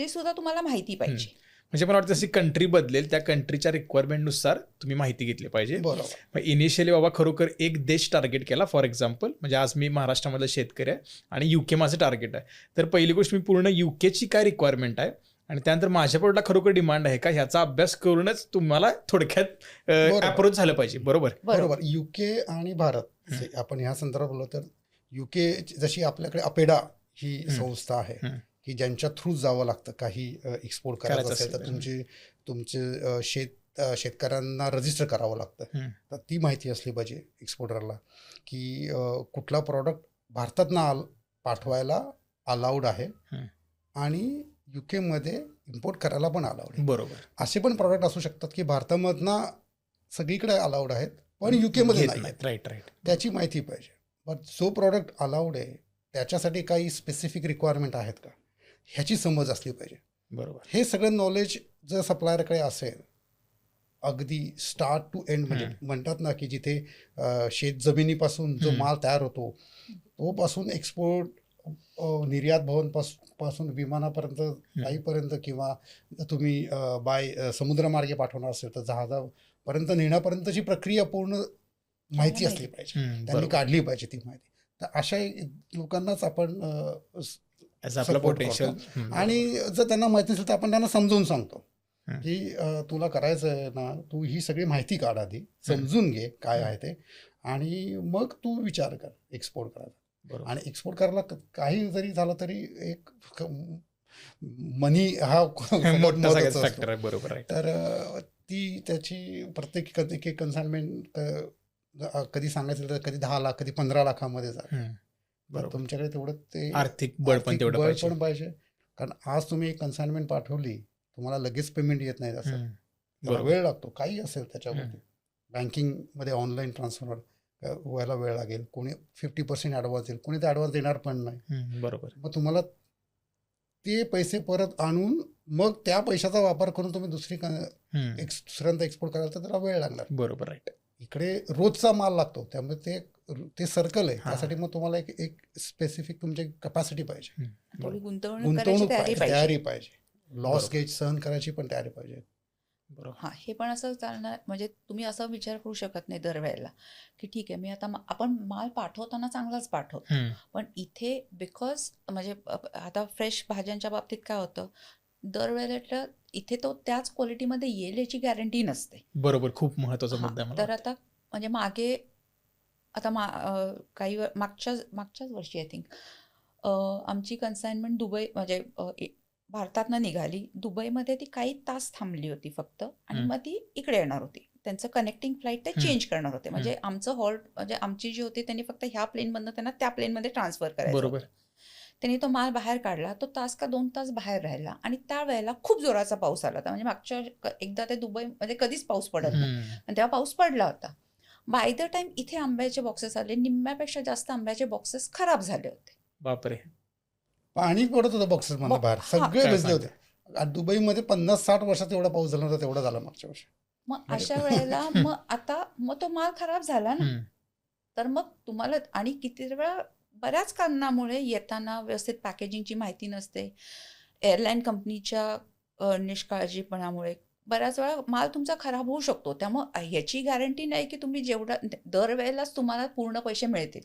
सुद्धा तुम्हाला माहिती पाहिजे. म्हणजे मला वाटतं जशी कंट्री बदलेल त्या कंट्रीच्या रिक्वायरमेंटनुसार तुम्ही माहिती घेतली पाहिजे. बरोबर. इनिशियली बाबा खरोखर एक देश टार्गेट केला. फॉर एक्झाम्पल म्हणजे आज मी महाराष्ट्रामधला शेतकरी आहे आणि UK माझं टार्गेट आहे, तर पहिली गोष्ट मी पूर्ण UKची काय रिक्वायरमेंट आहे आणि त्यानंतर माझ्या प्रोडक्टला खरोखर डिमांड आहे का, ह्याचा अभ्यास करूनच तुम्हाला थोडक्यात अप्रोच झालं पाहिजे. बरोबर. UK आणि भारत आपण ह्या संदर्भात बोललो तर UK जशी आपल्याकडे अपेडा ही संस्था आहे की ज्यांच्या थ्रू जावं लागतं काही एक्सपोर्ट करायचं असेल तर तुमचे शेतकऱ्यांना रजिस्टर करावं लागतं. तर ती माहिती असली पाहिजे एक्सपोर्टरला की कुठला प्रॉडक्ट भारतातनं पाठवायला अलाउड आहे आणि UK मध्ये इम्पोर्ट करायला पण अलाउड आहे. बरोबर. असे पण प्रॉडक्ट असू शकतात की भारतामधनं सगळीकडे अलाउड आहेत पण UK मध्ये नाही. राईट. त्याची माहिती पाहिजे. पण जो प्रॉडक्ट अलाउड आहे त्याच्यासाठी काही स्पेसिफिक रिक्वायरमेंट आहेत का, ह्याची समज असली पाहिजे. बरोबर. हे सगळं नॉलेज जर सप्लायरकडे असेल, अगदी स्टार्ट टू एंड म्हणजे म्हणतात ना की जिथे शेत जमिनीपासून जो माल तयार होतो तो पासून एक्सपोर्ट निर्यात भवन पासून विमानापर्यंत जाईपर्यंत, किंवा तुम्ही बाय समुद्रमार्गे पाठवणार असेल तर जहाजापर्यंत नेण्यापर्यंतची प्रक्रिया पूर्ण माहिती असली पाहिजे, त्यांनी काढली पाहिजे ती माहिती. तर अशा लोकांनाच आपण पोटेन्शियल, आणि जर त्यांना माहिती नसेल तर आपण त्यांना समजून सांगतो की तुला करायचं आहे ना, तू ही सगळी माहिती काढ, आधी समजून घे काय आहे ते, आणि मग तू विचार कर एक्सपोर्ट करायचा. आणि एक्सपोर्ट करायला काही जरी झालं तरी एक मनी हा मोठा फॅक्टर आहे. बरोबर आहे. तर ती त्याची प्रत्येक एक एक कन्साइनमेंट कधी सांगायचं तर कधी 10 लाख कधी 15 लाखामध्ये जाते. हम्म. तर बरोबर. तुमच्याकडे तेवढं ते आर्थिक बळ पण आर्थिक तेवढं बळ पाहिजे. पण पाहिजे. कारण आज तुम्ही एक कन्साइनमेंट पाठवली, तुम्हाला लगेच पेमेंट येत नाही, असं हम्म. त्याला बरोबर. वेळ लागतो. काही असेल त्याच्यावरती बँकिंगमध्ये ऑनलाईन ट्रान्सफर व्हायला वेळ लागेल. कोणी 50% ॲडव्हान्स देईल, कोणी ते ॲडव्हान्स देणार पण नाही. बरोबर. मग तुम्हाला ते पैसे परत आणून मग त्या पैशाचा वापर करून तुम्ही दुसऱ्यांदा एक्सपोर्ट करायला तर त्याला वेळ लागणार. बरोबर. राईट. इकडे रोजचा माल लागतो, त्यामुळे ते सर्कल आहे. हा. त्यासाठी मग तुम्हाला एक स्पेसिफिक तुमची कपॅसिटी पाहिजे, थोडी गुंतवणूक करायची गुंतवणूक तयारी पाहिजे, पाहिजे. तयारी पाहिजे, लॉस बरोबर. गेज सहन करायची पण तयारी पाहिजे. बरोबर. हां, हे पण असं चालणार, म्हणजे तुम्ही असा विचार करू शकत नाही दरवेळेला की ठीक आहे मी आता आपण माल पाठवताना चांगलाच पाठवतो, पण इथे बिकॉज म्हणजे आता फ्रेश भाज्यांच्या बाबतीत काय होतं, दरवेळेला इथे तो त्याच क्वालिटीमध्ये येईल याची गॅरंटी नसते. बरोबर. खूप महत्वाचा हां, मुद्दा आहे मला तर वाटतं. आता म्हणजे मागे आता काही मागच्याच वर्षी आय थिंक आमची कन्साइनमेंट दुबई म्हणजे भारतातनं निघाली, दुबईमध्ये ती काही तास थांबली होती फक्त, आणि मग ती इकडे येणार होती. त्यांचं कनेक्टिंग फ्लाईट ते चेंज करणार होते. म्हणजे आमचं हॉल्ट म्हणजे आमची जी होती त्यांनी फक्त ह्या प्लेनमधनं त्यांना त्या प्लेनमध्ये ट्रान्सफर करायचं बरोबर. होतं. त्यांनी तो माल बाहेर काढला, तो तास का 2 तास बाहेर राहिला, आणि त्यावेळेला खूप जोराचा पाऊस आला होता. म्हणजे मागच्या एकदा ते दुबईमध्ये कधीच पाऊस पडत नाही, आणि तेव्हा पाऊस पडला होता. बाय द टाइम इथे आंब्याचे बॉक्सेस आले, निम्म्यापेक्षा जास्त आंब्याचे बॉक्सेस खराब झाले होते. बापरे. पाणी पडत होतं बॉक्सेस मधनं बाहेर, हां. सगळे काय भिजले होते. आणि दुबईमध्ये 50-60 वर्षात एवढा पाऊस झाला नव्हता, तेवढा झाला मागच्या वर्षी. मग अशा वेळेला मग तो माल खराब झाला ना, तर मग तुम्हाला आणि किती वेळा बऱ्याच कारणामुळे येताना व्यवस्थित पॅकेजिंगची माहिती नसते, एअरलाईन कंपनीच्या निष्काळजीपणामुळे बऱ्याच वेळा माल तुमचा खराब होऊ शकतो. त्यामुळे ह्याची गॅरंटी नाही की तुम्ही दरवेळेलाच तुम्हाला पूर्ण पैसे मिळतील.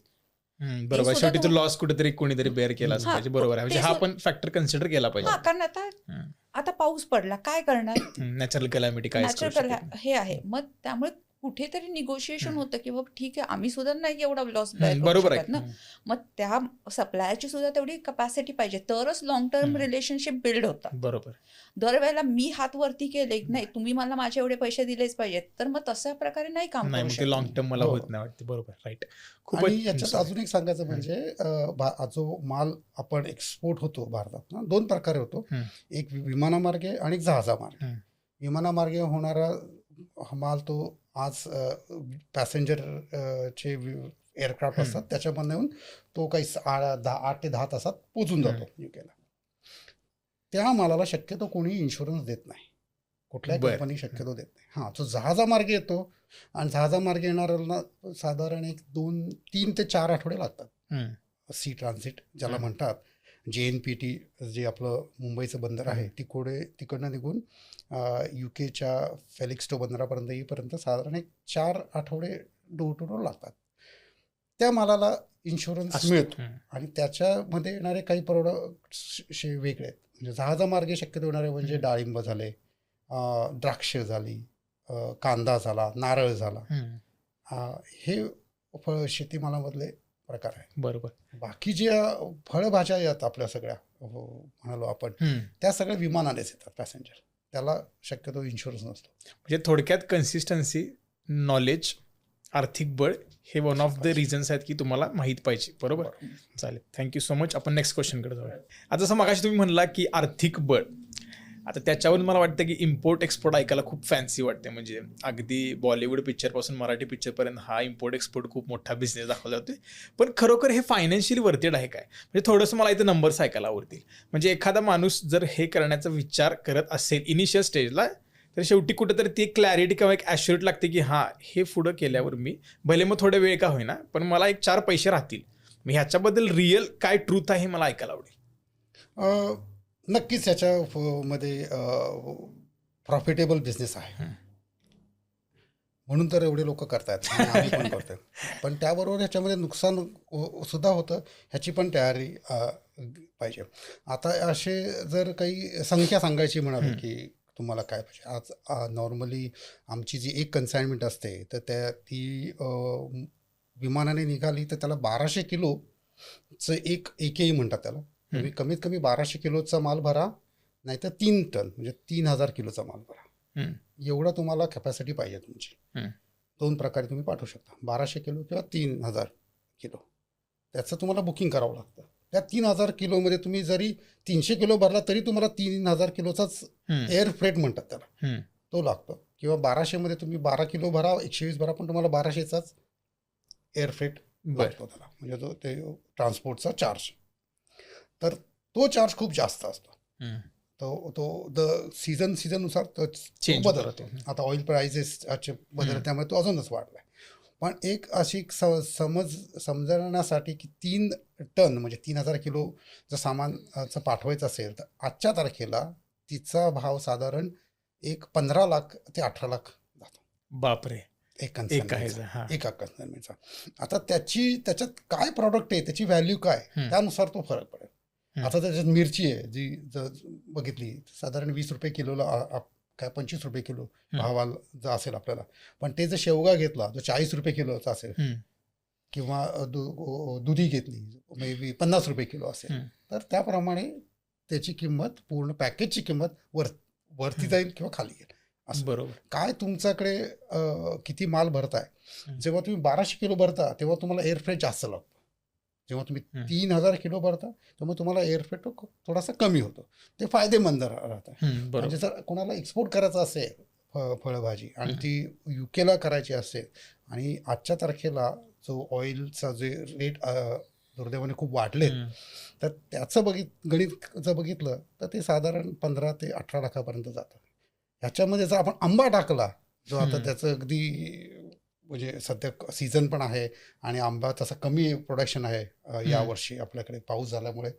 बरोबर. सुद्धा शेवटी तो लॉस कुठेतरी कोणीतरी बेअर केलाच हां, पाहिजे. बरोबर आहे. म्हणजे ते हा पण फॅक्टर कन्सिडर केला हां, पाहिजे. कारण आता पाऊस पडला, काय करणार? नॅचरल कलॅमिटी काय नॅचरल हे आहे. मग त्यामुळे कुठेतरी निगोशिएशन होतं की बाबा ठीक आहे, आम्ही सुद्धा नाही एवढा लॉस बरोबर शकत ना. आहे. मग त्या सप्लायरची सुद्धा तेवढी कपॅसिटी पाहिजे, तरच लॉंग टर्म रिलेशनशिप बिल्ड होतात. बरोबर. दरवेळेला मी हात वरती केले नाही, तुम्ही मला माझे एवढे पैसे दिलेच पाहिजेत, तर मग तशा प्रकारे नाही काम नाही, करू मग ते शकत. लॉंग टर्म मला हो. होत नाही वाटते. बरोबर. राईट. आणि याच्यात अजून एक सांगायचं म्हणजे जो माल आपण एक्सपोर्ट होतो भारतात ना, 2 प्रकारे होतो. एक विमानामार्गे आणि एक जहाजामार्गे. विमानामार्गे होणारा माल तो आज पॅसेंजर चे एअरक्राफ्ट असतात, त्याच्यामधून येऊन तो काही 8 ते 10 तासात पोचून जातो युकेला. त्या मालाला शक्यतो कोणी इन्शुरन्स देत नाही, कुठल्याही कंपनी शक्यतो देत नाही. हां, जो जहाजामार्गे येतो, आणि जहाजामार्गे येणाऱ्याला साधारण 3 ते 4 आठवडे लागतात. सी ट्रान्झिट ज्याला म्हणतात, JNPT जे आपलं मुंबईचं बंदर आहे, तिकडनं निघून युकेच्या फेलिक्स्टो बंदरापर्यंत येईपर्यंत साधारण 4 आठवडे डोर टू डोर लागतात. त्या मालाला इन्शुरन्स मिळतो, आणि त्याच्यामध्ये येणारे काही प्रोडक्ट वेगळे आहेत. म्हणजे जहाजामार्गे शक्यतो येणारे म्हणजे डाळिंब झाले, द्राक्ष झाली, कांदा झाला, नारळ झाला, हे शेतीमालामधले प्रकार आहे. बरोबर. बाकी ज्या फळभाज्या आहेत आपल्या सगळ्या म्हणालो आपण, त्या सगळ्या विमानानेच येतात पॅसेंजर, त्याला शक्यतो इन्शुरन्स नसतो. म्हणजे थोडक्यात कन्सिस्टन्सी, नॉलेज, आर्थिक बळ हे वन ऑफ द रिझन्स आहेत की तुम्हाला माहीत पाहिजे. बरोबर. चालेल. Thank you so much. आपण नेक्स्ट क्वेश्चनकडे जाऊया. आता जसं मगाशी तुम्ही म्हणला की आर्थिक बळ, आता त्याच्यावरून मला वाटतं की इम्पोर्ट एक्सपोर्ट ऐकायला खूप फॅन्सी वाटते. म्हणजे अगदी बॉलिवूड पिक्चरपासून मराठी पिक्चरपर्यंत हा इम्पोर्ट एक्सपोर्ट खूप मोठा बिझनेस दाखवला जातो. पण खरोखर हे फायनान्शियली वर्तेड आहे काय? म्हणजे थोडंसं मला इथं नंबर्स ऐकायला आवडतील. म्हणजे एखादा माणूस जर हे करण्याचा विचार करत असेल इनिशियल स्टेजला, तर शेवटी कुठेतरी ती क्लॅरिटी किंवा एक ॲश्युरिटी लागते की हां, हे पुढं केल्यावर मी भले मग थोडा वेळ का होईना, पण मला 4 पैसे राहतील. मी ह्याच्याबद्दल रिअल काय ट्रूथ आहे हे मला ऐकायला आवडेल. नक्कीच याच्यामध्ये प्रॉफिटेबल बिझनेस आहे, म्हणून तर एवढे लोक करतात, आम्ही पण करतो. पण त्याबरोबर ह्याच्यामध्ये नुकसान सुद्धा होतं, ह्याची पण तयारी पाहिजे. आता असे जर काही संख्या सांगायची म्हणाली की तुम्हाला काय पाहिजे, आज नॉर्मली आमची जी एक कन्साइनमेंट असते, तर ती विमानाने निघाली तर त्याला 1200 किलोचं एकही म्हणतात त्याला. तुम्ही कमीत कमी 1200 किलोचा माल भरा, नाहीतर 3 टन म्हणजे 3000 किलोचा माल भरा. हम्म. एवढं तुम्हाला कॅपॅसिटी पाहिजे तुमची. हम्म. 2 प्रकारे तुम्ही पाठवू शकता, 1200 किलो किंवा 3000 किलो. त्याचं तुम्हाला बुकिंग करावं लागतं. त्या 3000 किलोमध्ये तुम्ही जरी 300 किलो भरला तरी तुम्हाला 3000 किलोचाच एअर फ्रेट म्हणतात त्याला, तो लागतो. किंवा 1200 मध्ये तुम्ही 12 किलो भरा, 120 भरा, पण तुम्हाला 1200चाच एअर फ्रेट लागतो त्याला, म्हणजे तो ते ट्रान्सपोर्टचा चार्ज. तर तो चार्ज खूप जास्त असतो. तो सीझननुसार तो Change बदलतो. होतो. आता ऑइल प्राइसेस बदल, त्यामुळे तो अजूनच वाढलाय. पण एक अशी समजण्यासाठी की 3 टन म्हणजे 3000 किलो जर सामानचं पाठवायचं असेल तर आजच्या तारखेला तिचा भाव साधारण एक 15 लाख ते 18 लाख जातो. बापरे. एक हा. एका कन्साइनमेंटचा. आता त्याच्यात काय प्रॉडक्ट आहे, त्याची व्हॅल्यू काय, त्यानुसार तो फरक पडेल. आता त्याच्यात मिरची आहे जी जर बघितली साधारण 20 रुपये किलोला, काय 25 रुपये किलो भावाला जर असेल आपल्याला, पण ते जर शेवगा घेतला जो 40 रुपये किलोचा असेल किंवा दुधी घेतली मे बी 50 रुपये किलो असेल, तर त्याप्रमाणे त्याची किंमत, पूर्ण पॅकेजची किंमत वरती जाईल किंवा खाली येईल. बरोबर. काय तुमच्याकडे किती माल भरताय. जेव्हा तुम्ही 1200 किलो भरता तेव्हा तुम्हाला एअर फ्रेट जास्त लागतो. जेव्हा तुम्ही 3000 किलो भरता तेव्हा तुम्हाला एअर फ्रेट थोडासा कमी होतो. ते फायदेमंद राहतं. म्हणजे जर कोणाला एक्सपोर्ट करायचं असेल फळभाजी आणि ती युकेला करायची असेल आणि आजच्या तारखेला जो ऑइलचा जे रेट दुर्दैवाने खूप वाढले, तर त्याचं गणित जर बघितलं तर ते साधारण 15 ते 18 लाखापर्यंत जातं. ह्याच्यामध्ये जर आपण आंबा टाकला, जो आता त्याचं अगदी म्हणजे सध्या सीझन पण आहे आणि आंबा तसा कमी प्रोडक्शन आहे यावर्षी आपल्याकडे पाऊस झाल्यामुळे,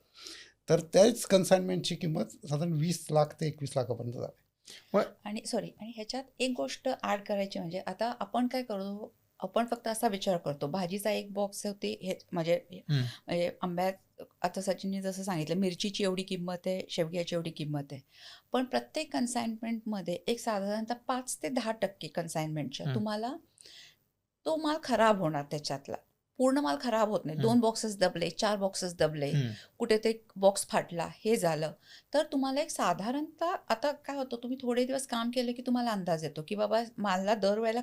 तर त्याच कन्साइनमेंटची किंमत साधारण 20 लाख ते 21 लाखापर्यंत जाते. आणि ह्याच्यात एक गोष्ट ऍड करायची, म्हणजे आता आपण काय करतो, आपण फक्त असा विचार करतो भाजीचा एक बॉक्स होते हे, म्हणजे आंब्यात आता सचिनने जसं सांगितलं मिरचीची एवढी किंमत आहे, शेवग्याची एवढी किंमत आहे, पण प्रत्येक कन्साइनमेंटमध्ये एक साधारणतः 5 ते 10% कन्साइनमेंटच्या तुम्हाला तो माल खराब होणार. त्याच्यातला पूर्ण माल खराब होत नाही. 2 बॉक्सेस दबले, 4 बॉक्सेस दबले, कुठे ते बॉक्स फाटला, हे झालं तर तुम्हाला एक साधारणतः, आता काय होतं, तुम्ही थोडे दिवस काम केलं की तुम्हाला अंदाज येतो की बाबा मालला दरवेळेला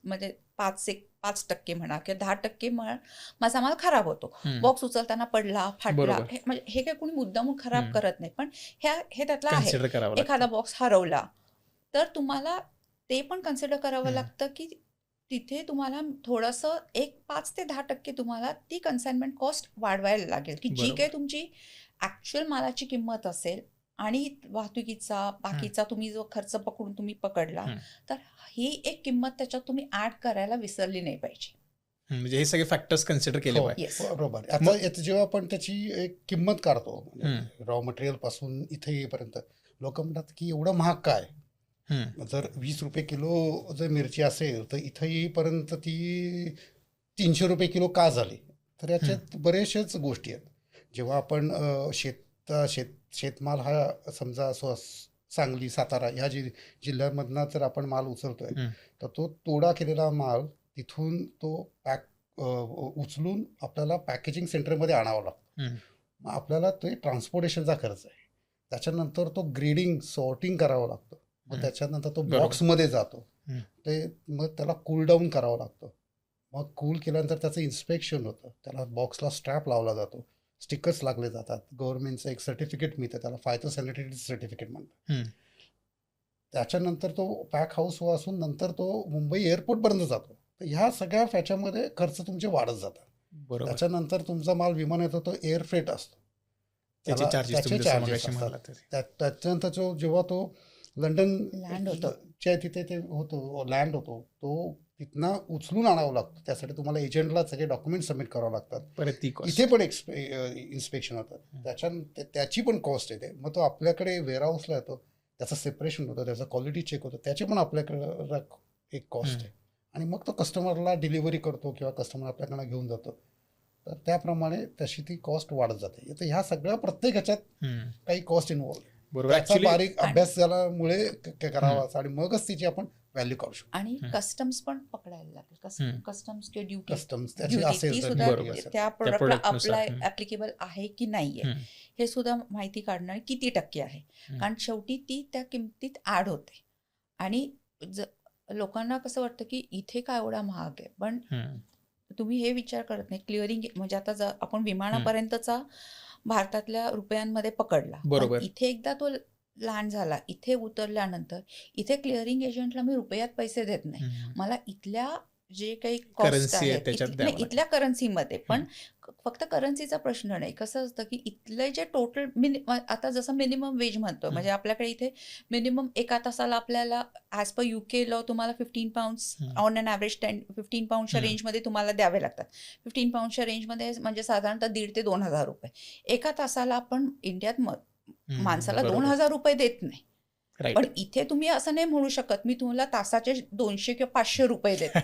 म्हणजे 5% म्हणा किंवा 10% माझा माल खराब होतो. बॉक्स उचलताना पडला, फाटला, म्हणजे हे काही कोणी मुद्दामून खराब करत नाही, पण हे त्यातलं आहे. एखादा बॉक्स हरवला तर तुम्हाला ते पण कन्सिडर करावं लागतं की तिथे तुम्हाला थोडंसं एक 5 ते 10% तुम्हाला ती कन्साइनमेंट कॉस्ट वाढवायला लागेल, की जी काही तुमची ऍक्च्युअल मालाची किंमत असेल आणि वाहतुकीचा बाकीचा तुम्ही जो खर्च पकडून तुम्ही पकडला, तर ही एक किंमत त्याच्यात तुम्ही ऍड करायला विसरली नाही पाहिजे. म्हणजे हे सगळे फॅक्टर्स कन्सिडर केले पाहिजे. बरोबर. आता जेव्हा आपण त्याची एक किंमत काढतो रॉ मटेरियल पासून इथे येईपर्यंत, लोक म्हणतात की एवढं महाग काय. जर 20 रुपये किलो जर मिरची असेल तर इथं येईपर्यंत ती 300 रुपये किलो का झाली, तर याच्यात बरेचशाच गोष्टी आहेत. जेव्हा आपण शेतमाल हा समजा सांगली, सातारा ह्या जिल्ह्यामधनं जर आपण माल उचलतोय, तर तो तोडा केलेला माल तिथून तो उचलून आपल्याला पॅकेजिंग सेंटरमध्ये आणावं लागतं. मग आपल्याला ते ट्रान्सपोर्टेशनचा खर्च आहे. त्याच्यानंतर तो ग्रेडिंग, सॉर्टिंग करावं लागतं. मग त्याच्यानंतर तो बॉक्समध्ये जातो, ते मग त्याला कूल डाऊन करावं लागतं. मग कूल केल्यानंतर त्याचं इन्स्पेक्शन होतं, त्याला बॉक्सला स्ट्रॅप लावला जातो, स्टिकर्स लागले जातात, गव्हर्नमेंटचं एक सर्टिफिकेट मिळतं, त्याला फायटोसॅनिटरी सर्टिफिकेट म्हणतात. त्याच्यानंतर तो पॅक हाऊस वाचून नंतर तो मुंबई एअरपोर्टपर्यंत जातो. तर ह्या सगळ्या ह्याच्यामध्ये खर्च तुमचे वाढत जातात. त्याच्यानंतर तुमचा माल विमान येतो, तो एअर फ्रेट असतो, त्याचे चार्जेस असतात. त्याच्यानंतर जेव्हा तो लंडनच्या तिथे ते होतो, लँड होतो, तो तिथनं उचलून आणावं लागतं. त्यासाठी तुम्हाला एजंटला सगळे डॉक्युमेंट सबमिट करावं लागतात. इथे पण इन्स्पेक्शन होतं, त्याची पण कॉस्ट येते. मग तो आपल्याकडे वेअरहाऊसला येतो, त्याचं सेपरेशन होतं, त्याचं क्वालिटी चेक होतं, त्याची पण आपल्याकडे एक कॉस्ट आहे. आणि मग तो कस्टमरला डिलिव्हरी करतो किंवा कस्टमर आपल्याकडे घेऊन जातो, तर त्याप्रमाणे तशी ती कॉस्ट वाढत जाते. तर ह्या सगळ्या प्रत्येक ह्याच्यात काही कॉस्ट इन्व्हॉल्व आहे. त्याचा बारीक अभ्यास झाल्यामुळे करावा आणि मगच तिची आपण व्हॅल्यू काढू शकतो. आणि कस्टम्स पण पकडायला लागेल. कस्टम्स ड्युटी असेल त्या प्रोडक्टला अप्लाय ऍप्लिकेबल आहे की नाहीये हे सुद्धा माहिती काढणं किती टक्के आहे, कारण शेवटी ती त्या किमतीत ऍड होते. आणि लोकांना कसं वाटतं की इथे का एवढा महाग आहे, पण तुम्ही हे विचार करत नाही क्लिअरिंग म्हणजे आता आपण विमानापर्यंतचा भारतातल्या रुपयांमध्ये पकडला, पण बरोबर. इथे एकदा तो लँड झाला, इथे उतरल्यानंतर इथे क्लिअरिंग एजंटला मी रुपयात पैसे देत नाही, मला इथल्या जे काही कॉस्ट Currency आहे आहे त्याच्यात द्यावं लागतं. इथल्या करन्सीमध्ये, पण फक्त करन्सीचा प्रश्न नाही. कसं असतं की इथले जे टोटल आता जसं मिनिमम वेज म्हणतो, म्हणजे आपल्याकडे इथे मिनिमम एका तासाला आपल्याला ॲज पर UK लॉ तुम्हाला 15 पाऊंड्स ऑन अन ॲव्हरेज 15 पाऊंडच्या रेंजमध्ये तुम्हाला द्यावे लागतात. 15 पाऊंडच्या रेंजमध्ये म्हणजे साधारणतः 1,500 ते 2,000 रुपये एका तासाला. आपण इंडियात माणसाला 2,000 रुपये देत नाही, राईट. पण इथे तुम्ही असं नाही म्हणू शकत मी तुम्हाला तासाचे 200 किंवा 500 रुपये देते.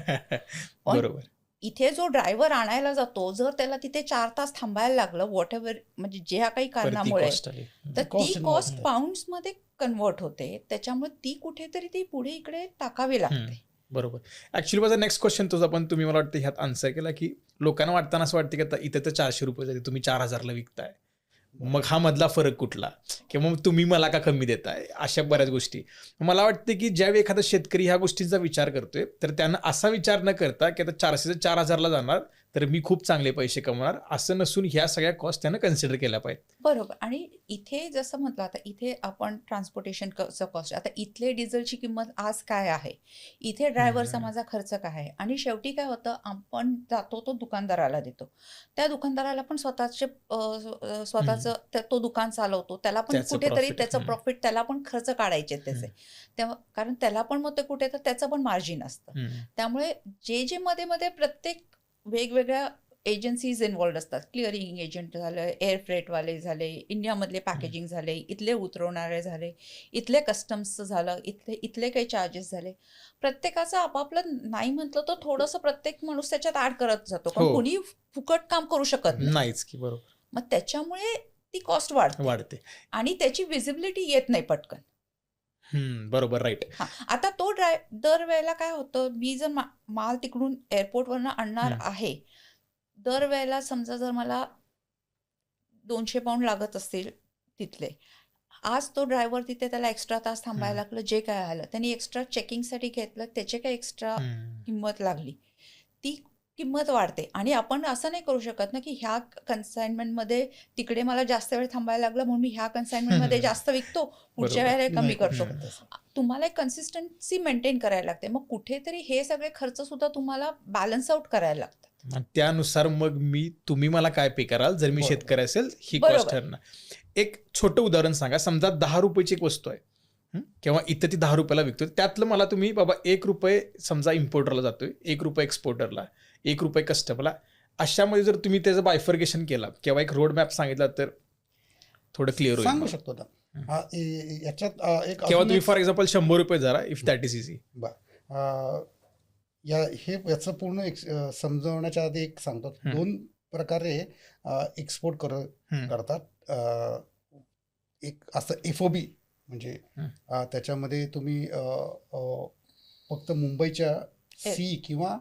पण बरोबर. इथे जो ड्रायव्हर आणायला जातो, जर त्याला तिथे 4 तास थांबायला लागलं व्हॉट एव्हर म्हणजे ज्या काही कारणामुळे, तर ती Cost कॉस्ट involved. पाऊंड्समध्ये कन्वर्ट होते. त्याच्यामुळे ती कुठेतरी ती पुढे इकडे टाकावी लागते. बरोबर. ऍक्च्युली माझा नेक्स्ट क्वेश्चन तुझा पण तुम्ही मला वाटतं ह्यात आन्सर केला, की लोकांना वाटताना असं वाटतं की आता इथे तर 400 रुपये जाते, तुम्ही 4,000ला विकताय, मग हा मधला फरक कुठला, किंवा मग तुम्ही मला का कमी देताय, अशा बऱ्याच गोष्टी. मला वाटते की ज्यावेळी एखादा शेतकरी ह्या गोष्टींचा विचार करतोय, तर त्यानं असा विचार न करता की आता 400 ते 4,000ला जाणार तर मी खूप चांगले पैसे कमवणार, असं नसून ह्या सगळ्या कॉस्ट त्यानं कन्सिडर केल्या पाहिजेत. बरोबर. आणि इथे जसं म्हटलं, आता इथे आपण ट्रान्सपोर्टेशनचं कॉस्ट, आता इथले डिझेलची किंमत आज काय आहे, इथे ड्रायव्हरचा माझा खर्च काय आहे, आणि शेवटी काय होतं, आपण जातो तो दुकानदाराला देतो, त्या दुकानदाराला पण स्वतःचं तो दुकान चालवतो, त्याला पण त्याचं कुठेतरी profit. त्याचं प्रॉफिट, त्याला पण खर्च काढायचे त्याचे, तेव्हा कारण त्याला पण मग ते कुठे तर त्याचं पण मार्जिन असतं. त्यामुळे जे मध्ये मध्ये प्रत्येक वेगवेगळ्या एजन्सीज इन्व्हॉल्ड असतात. क्लिअरिंग एजंट झालं, एअर फ्रेटवाले झाले, इंडियामधले पॅकेजिंग झाले, इथले उतरवणारे झाले, इथले कस्टम्सचं झालं, इथले काही चार्जेस झाले. प्रत्येकाचं आपापलं नाही म्हटलं तर थोडंसं प्रत्येक माणूस त्याच्यात ऍड करत जातो, पण कोणी फुकट काम करू शकत नाहीच की. बरोबर. मग त्याच्यामुळे ती कॉस्ट वाढते आणि त्याची विजिबिलिटी येत नाही पटकन. बरोबर. राईट. आता तो दरवेळेला काय होतं, मी जर माल तिकडून एअरपोर्टवरनं आणणार आहे, दरवेळेला समजा जर मला 200 पाऊंड लागत असतील तिथले, आज तो ड्रायव्हर तिथे त्याला एक्स्ट्रा तास थांबायला लागलं, जे काय आलं त्यांनी एक्स्ट्रा चेकिंगसाठी घेतलं, त्याचे काय एक्स्ट्रा किंमत लागली, ती किंमत वाढते. आणि आपण असं नाही करू शकत ना की ह्या कन्साइनमेंटमध्ये तिकडे मला जास्त वेळ थांबायला लागलं म्हणून मी ह्या कन्साइनमेंटमध्ये जास्त विकतो, पुढच्या वेळेला कमी करतो. तुम्हाला एक कन्सिस्टन्सी मेंटेन करायला लागते. मग कुठेतरी हे सगळे खर्च सुद्धा तुम्हाला बॅलन्स आउट करायला लागतात. त्यानुसार मग तुम्ही मला काय पे कराल, जर मी शेतकरी असेल ही कॉस्ट ठरणार. एक छोटं उदाहरण सांगा. समजा 10 रुपयाची एक वस्तू आहे किंवा इथं ती 10 रुपयाला विकतोय, त्यातलं मला तुम्ही बाबा 1 रुपये समजा इम्पोर्टरला जातोय, 1 रुपये एक्सपोर्टरला, 1 रुपये कस्टमरला, अशामध्ये जर तुम्ही त्याचं बायफर्गेशन केलं किंवा एक रोड मॅप सांगितला तर थोडं क्लिअर होईल. सांगू शकतो ना याच्यात एक किंवा तुम्ही फॉर एक्झाम्पल 100 रुपये जरा, इफ दॅट इज इझी. याचं पूर्ण समजवण्याच्या आधी एक सांगतो. 2 प्रकारे एक्सपोर्ट करतात. एक असं FOB म्हणजे त्याच्यामध्ये तुम्ही फक्त मुंबईच्या सी किंवा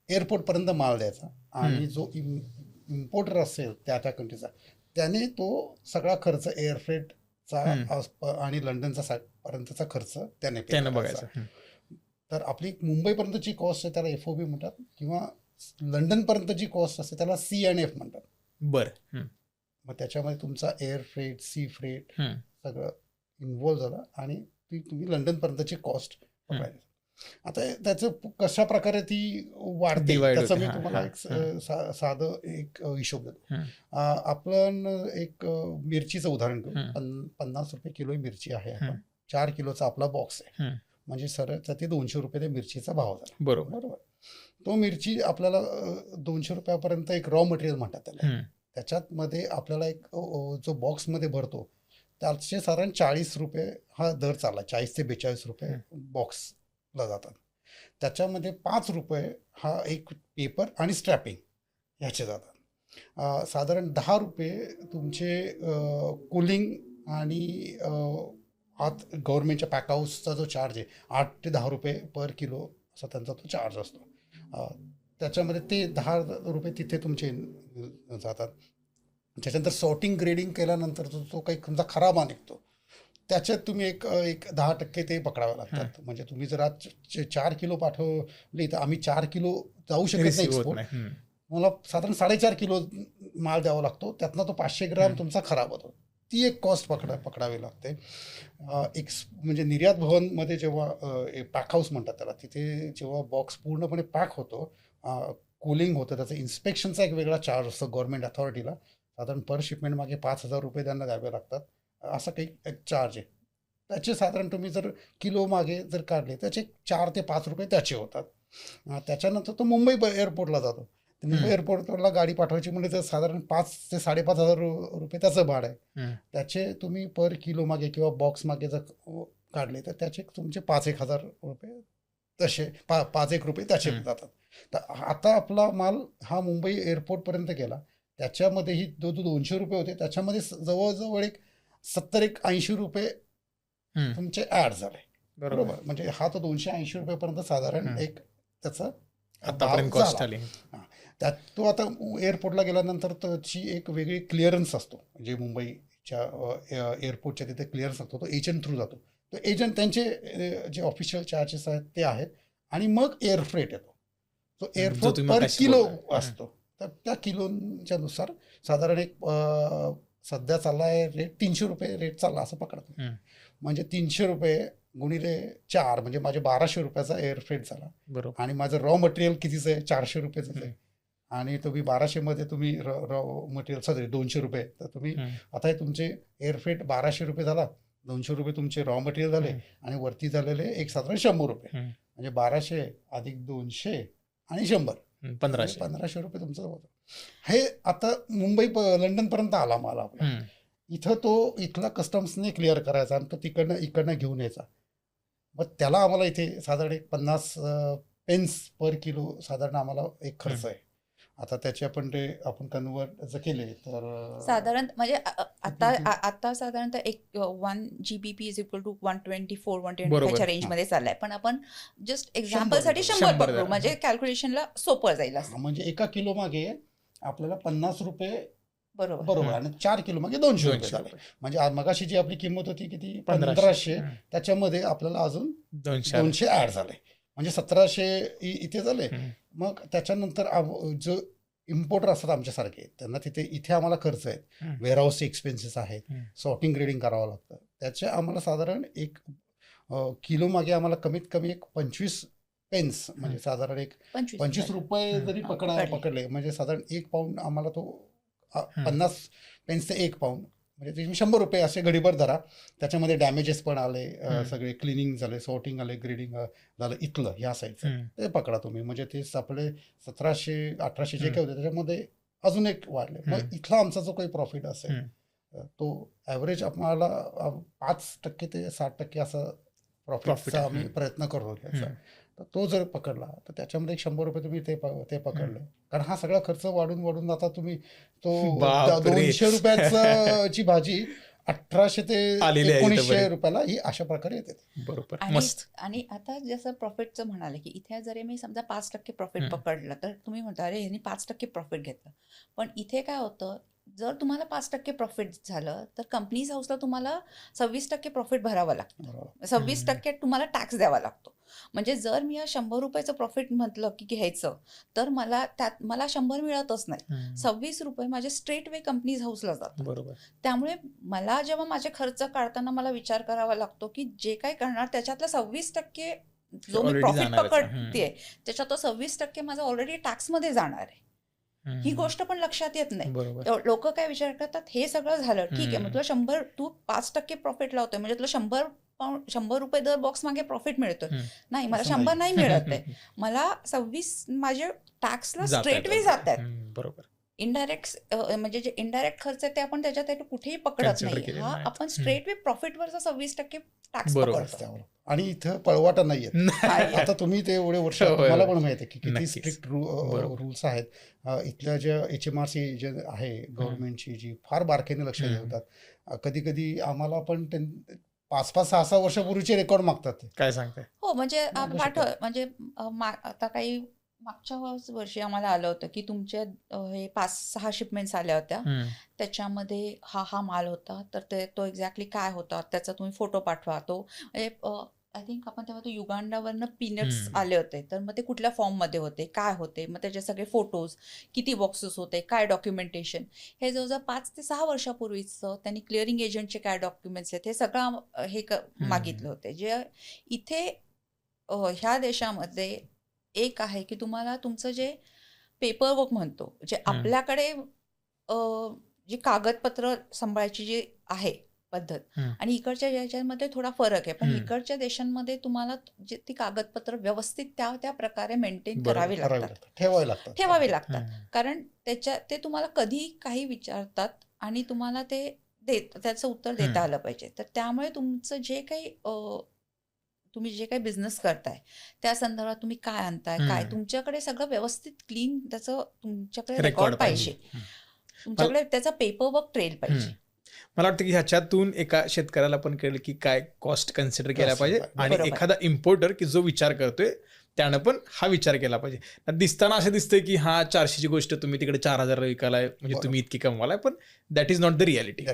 एअरपोर्टपर्यंत माल द्यायचा, आणि जो इम्पोर्टर असेल त्या कंट्रीचा, त्याने तो सगळा खर्च एअर फ्रेटचा आणि लंडनचा पर्यंतचा खर्च त्याने बघायचा. तर आपली मुंबईपर्यंतची कॉस्ट आहे त्याला FOB म्हणतात, किंवा लंडनपर्यंतची कॉस्ट असते त्याला C&F म्हणतात. बरं. मग त्याच्यामध्ये तुमचा एअर फ्रेट, सी फ्रेट सगळं इन्व्हॉल्व झालं, आणि तुम्ही लंडनपर्यंतची कॉस्ट पकडायची. आता त्याचं कशा प्रकारे ती वाढते त्याचं मी तुम्हाला एक साधं एक हिशोब देतो. आपण एक मिरचीचं उदाहरण घेऊ. 50 रुपये किलो मिरची आहे. आपण 4 किलोचा आपला बॉक्स आहे, म्हणजे सरळ ते 200 रुपये त्या मिरचीचा भाव झाला. बरोबर. तो मिरची आपल्याला 200 रुपयापर्यंत एक रॉ मटेरियल म्हणतात त्याला. त्याच्यामध्ये आपल्याला एक जो बॉक्समध्ये भरतो त्याचे साधारण 40 रुपये हा दर चालला, 40 ते 42 रुपये बॉक्सला जातात. त्याच्यामध्ये 5 रुपये हा एक पेपर आणि स्ट्रॅपिंग ह्याचे जातात. साधारण 10 रुपये तुमचे कूलिंग आणि आत गव्हर्नमेंटच्या पॅक हाऊसचा जो चार्ज आहे 8 ते 10 रुपये पर किलो असा त्यांचा तो चार्ज असतो. त्याच्यामध्ये ते 10 रुपये तिथे तुमचे जातात. त्याच्यानंतर सॉर्टिंग ग्रेडिंग केल्यानंतर जो काही तुमचा खराब माल निघतो त्याच्यात तुम्ही एक 10% ते पकडावे लागतात. म्हणजे तुम्ही जर आज 4 किलो पाठवले तर आम्ही 4 किलो जाऊ शकत नाही रिसिव्ह होत एक्सपोर्ट. नाही. मला साधारण 4.5 किलो माल द्यावा लागतो, त्यातनं तो 500 ग्राम तुमचा खराब होतो. ती एक कॉस्ट पकडावी लागते. म्हणजे निर्यात भवनमध्ये जेव्हा पॅक हाऊस म्हणतात त्याला, तिथे जेव्हा बॉक्स पूर्णपणे पॅक होतो, कूलिंग होतं, त्याचं इन्स्पेक्शनचा एक वेगळा चार्ज असतो गव्हर्नमेंट अथॉरिटीला. साधारण पर शिपमेंट मागे 5,000 रुपये त्यांना द्यावे लागतात. असा काही एक चार्ज आहे. त्याचे साधारण तुम्ही जर किलो मागे जर काढले त्याचे 4 ते 5 रुपये त्याचे होतात. त्याच्यानंतर तो मुंबई एअरपोर्टला जातो. मुंबई एअरपोर्टला गाडी पाठवायची म्हणजे तर साधारण 5 ते 5,500 रुपये त्याचं भाडं आहे. त्याचे तुम्ही पर किलो मागे किंवा बॉक्स मागे जर काढले तर त्याचे तुमचे 5-1 हजार रुपये तसे 5-1 रुपये त्याचे जातात. तर आता आपला माल हा मुंबई एअरपोर्टपर्यंत गेला, त्याच्यामध्येही 200 रुपये होते, त्याच्यामध्ये जवळजवळ एक 70-80 रुपये तुमचे ॲड झाले. बरोबर. म्हणजे हा तो 280 रुपयेपर्यंत साधारण एक त्याचा आतापर्यंत कॉस्ट आली. त्यात तो आता एअरपोर्टला गेल्यानंतर त्याची एक वेगळी क्लिअरन्स असतो. जे मुंबईच्या एअरपोर्टच्या तिथे क्लिअरन्स असतो, तो एजंट थ्रू जातो. तो एजंट त्यांचे जे ऑफिशियल चार्जेस आहेत ते आहेत, आणि मग एअर फ्रेट येतो. तो एअरफ्रेट पर किलो असतो. तर त्या किलोच्या नुसार साधारण एक सध्या चालला आहे रेट 300 रुपये रेट चालला असं पकडतो. म्हणजे 300 रुपये गुणिले 4 म्हणजे माझे 1200 रुपयाचा एअर फ्रेट झाला. बरोबर. आणि माझं रॉ मटेरियल कितीचं आहे, 400 रुपयेचं आहे. आणि तुम्ही 1200 मध्ये तुम्ही रॉ मटेरियल 200 रुपये, तर तुम्ही आता हे तुमचे एअर फ्रेट 1200 रुपये झाला, 200 रुपये तुमचे रॉ मटेरियल झाले, आणि वरती झालेले एक साधारण 100 रुपये. म्हणजे 1200 अधिक 200 आणि 100 1500 रुपये तुमचं होतं. हे आता मुंबई लंडनपर्यंत आला माल आपला. इथं तो इथला कस्टम्सने क्लिअर करायचा आणि तो इकडनं घेऊन यायचा. मग त्याला आम्हाला इथे साधारण एक 50 पेन्स पर किलो साधारण आम्हाला एक खर्च आहे. आता त्याचे आपण कन्वर्ट जर केले तर साधारण म्हणजे आता साधारणतः एक 1 GBP इज इक्वल टू 124-125 रेंजमध्ये चाललाय. पण आपण जस्ट एक्झाम्पलसाठी 100 पकडू, म्हणजे कॅल्क्युलेशनला सोपं जाईल असं. म्हणजे 1 किलो मागे आपल्याला 50 रुपये बरोबर. आणि 4 किलो मागे 200 रुपये झाले. म्हणजे मगाशी जी आपली किंमत होती किती 1500, त्याच्यामध्ये आपल्याला अजून 200 ऍड झाले, म्हणजे 1700 इथे झाले. मग त्याच्यानंतर जो इम्पोर्टर असतात आमच्यासारखे, त्यांना इथे आम्हाला खर्च आहेत, वेअरहाऊसचे एक्सपेन्सेस आहेत, सॉर्टिंग ग्रेडिंग करावं लागतं. त्याचे आम्हाला साधारण एक किलो मागे आम्हाला कमीत कमी एक 25 पेन्स म्हणजे साधारण एक 25 रुपये जरी पकडले म्हणजे साधारण 1 पाऊंड आम्हाला तो 50 पेन्स ते 1 पाऊंड म्हणजे 100 रुपये असे घडीभर धरा. त्याच्यामध्ये डॅमेजेस पण आले, सगळे क्लिनिंग झाले, सॉर्टिंग आले, ग्रेडिंग झालं इथलं ह्या साईडचं, ते पकडा तुम्ही. म्हणजे ते आपले 1700-1800 जे काही होते त्याच्यामध्ये अजून एक वाढले. मग इथला आमचा जो काही प्रॉफिट असेल तो ॲव्हरेज आम्हाला 5% ते 60% असं प्रॉफिटचा आम्ही प्रयत्न करतो त्याचा. तर तो जर पकडला तर त्याच्यामध्ये 100 रुपये तुम्ही ते पकडले, कारण हा सगळा खर्च वाढून आता तुम्ही तो 200 रुपयाची भाजी 1800 ते 1900 रुपयाला ही अशा प्रकारे येते. बरोबर. आणि आता जसं प्रॉफिटचं म्हणाले की इथे जरी मी समजा 5% प्रॉफिट पकडलं तर तुम्ही म्हणता अरे यांनी 5% प्रॉफिट घेतलं. पण इथे काय होतं, जर तुम्हाला 5% प्रॉफिट झालं तर कंपनीज हाऊसला तुम्हाला 26% प्रॉफिट भरावं लागतं. 26% तुम्हाला टॅक्स द्यावा लागतो. म्हणजे जर मी 100 रुपयाचं प्रॉफिट म्हटलं की घ्यायचं तर मला 100 मिळतच नाही. 26 रुपये माझे स्ट्रेट वे कंपनीज हाऊसला जातात. बरोबर. त्यामुळे मला जेव्हा माझे खर्च काढताना मला विचार करावा लागतो की जे काही करणार त्याच्यातलं 26% जो मी प्रॉफिट पकडते त्याच्यात 26% माझा ऑलरेडी टॅक्समध्ये जाणार आहे. ही गोष्ट पण लक्षात येत नाही. लोक काय विचार करतात, हे सगळं झालं ठीक आहे, मग तुला तू 5% प्रॉफिट लावतोय म्हणजे तुला 100 रुपये दर बॉक्स मागे प्रॉफिट मिळतोय. नाही, मला 100 नाही मिळत आहे. मला 26 माझे टॅक्सला स्ट्रेट वे जात आहेत. बरोबर. इनडायरेक्ट म्हणजे जे इनडायरेक्ट खर्च आहे ते आपण त्याच्यात कुठेही पकडत नाही. हा आपण स्ट्रेट वे प्रॉफिटवरचा 26% टॅक्स पकडतो. आणि इथं पळवाटा नाहीये. आता तुम्ही ते एवढे वर्ष मला पण माहिती आहे की किती स्ट्रिक्ट रूल्स आहेत. इथल्या ज्या HMRC जे आहे गव्हर्नमेंटची, जी फार बारकाईने लक्ष ठेवतात. कधी कधी आम्हाला पण 5-6 वर्षापूर्वीचे रेकॉर्ड मागतात. काय सांगताय? हो, म्हणजे म्हणजे आता काही मागच्या वर्षी आम्हाला आलं होतं की तुमच्या हे 5-6 शिपमेंट्स आल्या होत्या. त्याच्यामध्ये हा माल होता. तर तो एक्झॅक्टली काय होता त्याचा तुम्ही फोटो पाठवा. तो आय थिंक आपण तेव्हा तो युगांडावरनं पीनट्स आले होते. तर मग ते कुठल्या फॉर्ममध्ये होते, काय होते, मग त्याचे सगळे फोटोज, किती बॉक्सेस होते, काय डॉक्युमेंटेशन, हे जवळजवळ 5 ते 6 वर्षापूर्वीचं त्यांनी क्लिअरिंग एजंटचे काय डॉक्युमेंट्स आहेत हे सगळं मागितलं होते. जे इथे ह्या देशामध्ये एक आहे की तुम्हाला तुमचं जे पेपरवर्क म्हणतो, जे आपल्याकडे जी कागदपत्र सांभाळायची जी आहे पद्धत आणि इकडच्या याच्यामध्ये थोडा फरक आहे. पण इकडच्या देशांमध्ये तुम्हाला ती कागदपत्र व्यवस्थित त्या प्रकारे मेंटेन करावी लागतात, ठेवावी लागतात. कारण ते तुम्हाला कधी काही विचारतात आणि तुम्हाला त्याचं उत्तर देता आलं पाहिजे. तर त्यामुळे तुमचं तुम्ही जे काही बिझनेस करताय त्या संदर्भात तुम्ही काय आणताय, काय तुमच्याकडे सगळं व्यवस्थित क्लीन त्याचं तुमच्याकडे रेकॉर्ड पाहिजे, तुमच्याकडे त्याचा पेपरवर्क ट्रेल पाहिजे. मला वाटतं की ह्याच्यातून एका शेतकऱ्याला पण कळेल की काय कॉस्ट कन्सिडर केला पाहिजे आणि एखादा इम्पोर्टर की जो विचार करतोय त्यानं पण हा विचार केला पाहिजे. दिसताना असं दिसतंय की 400ची गोष्ट तुम्ही तिकडे 4000 विकालाय म्हणजे तुम्ही इतकी कमवालाय, पण that is not the reality.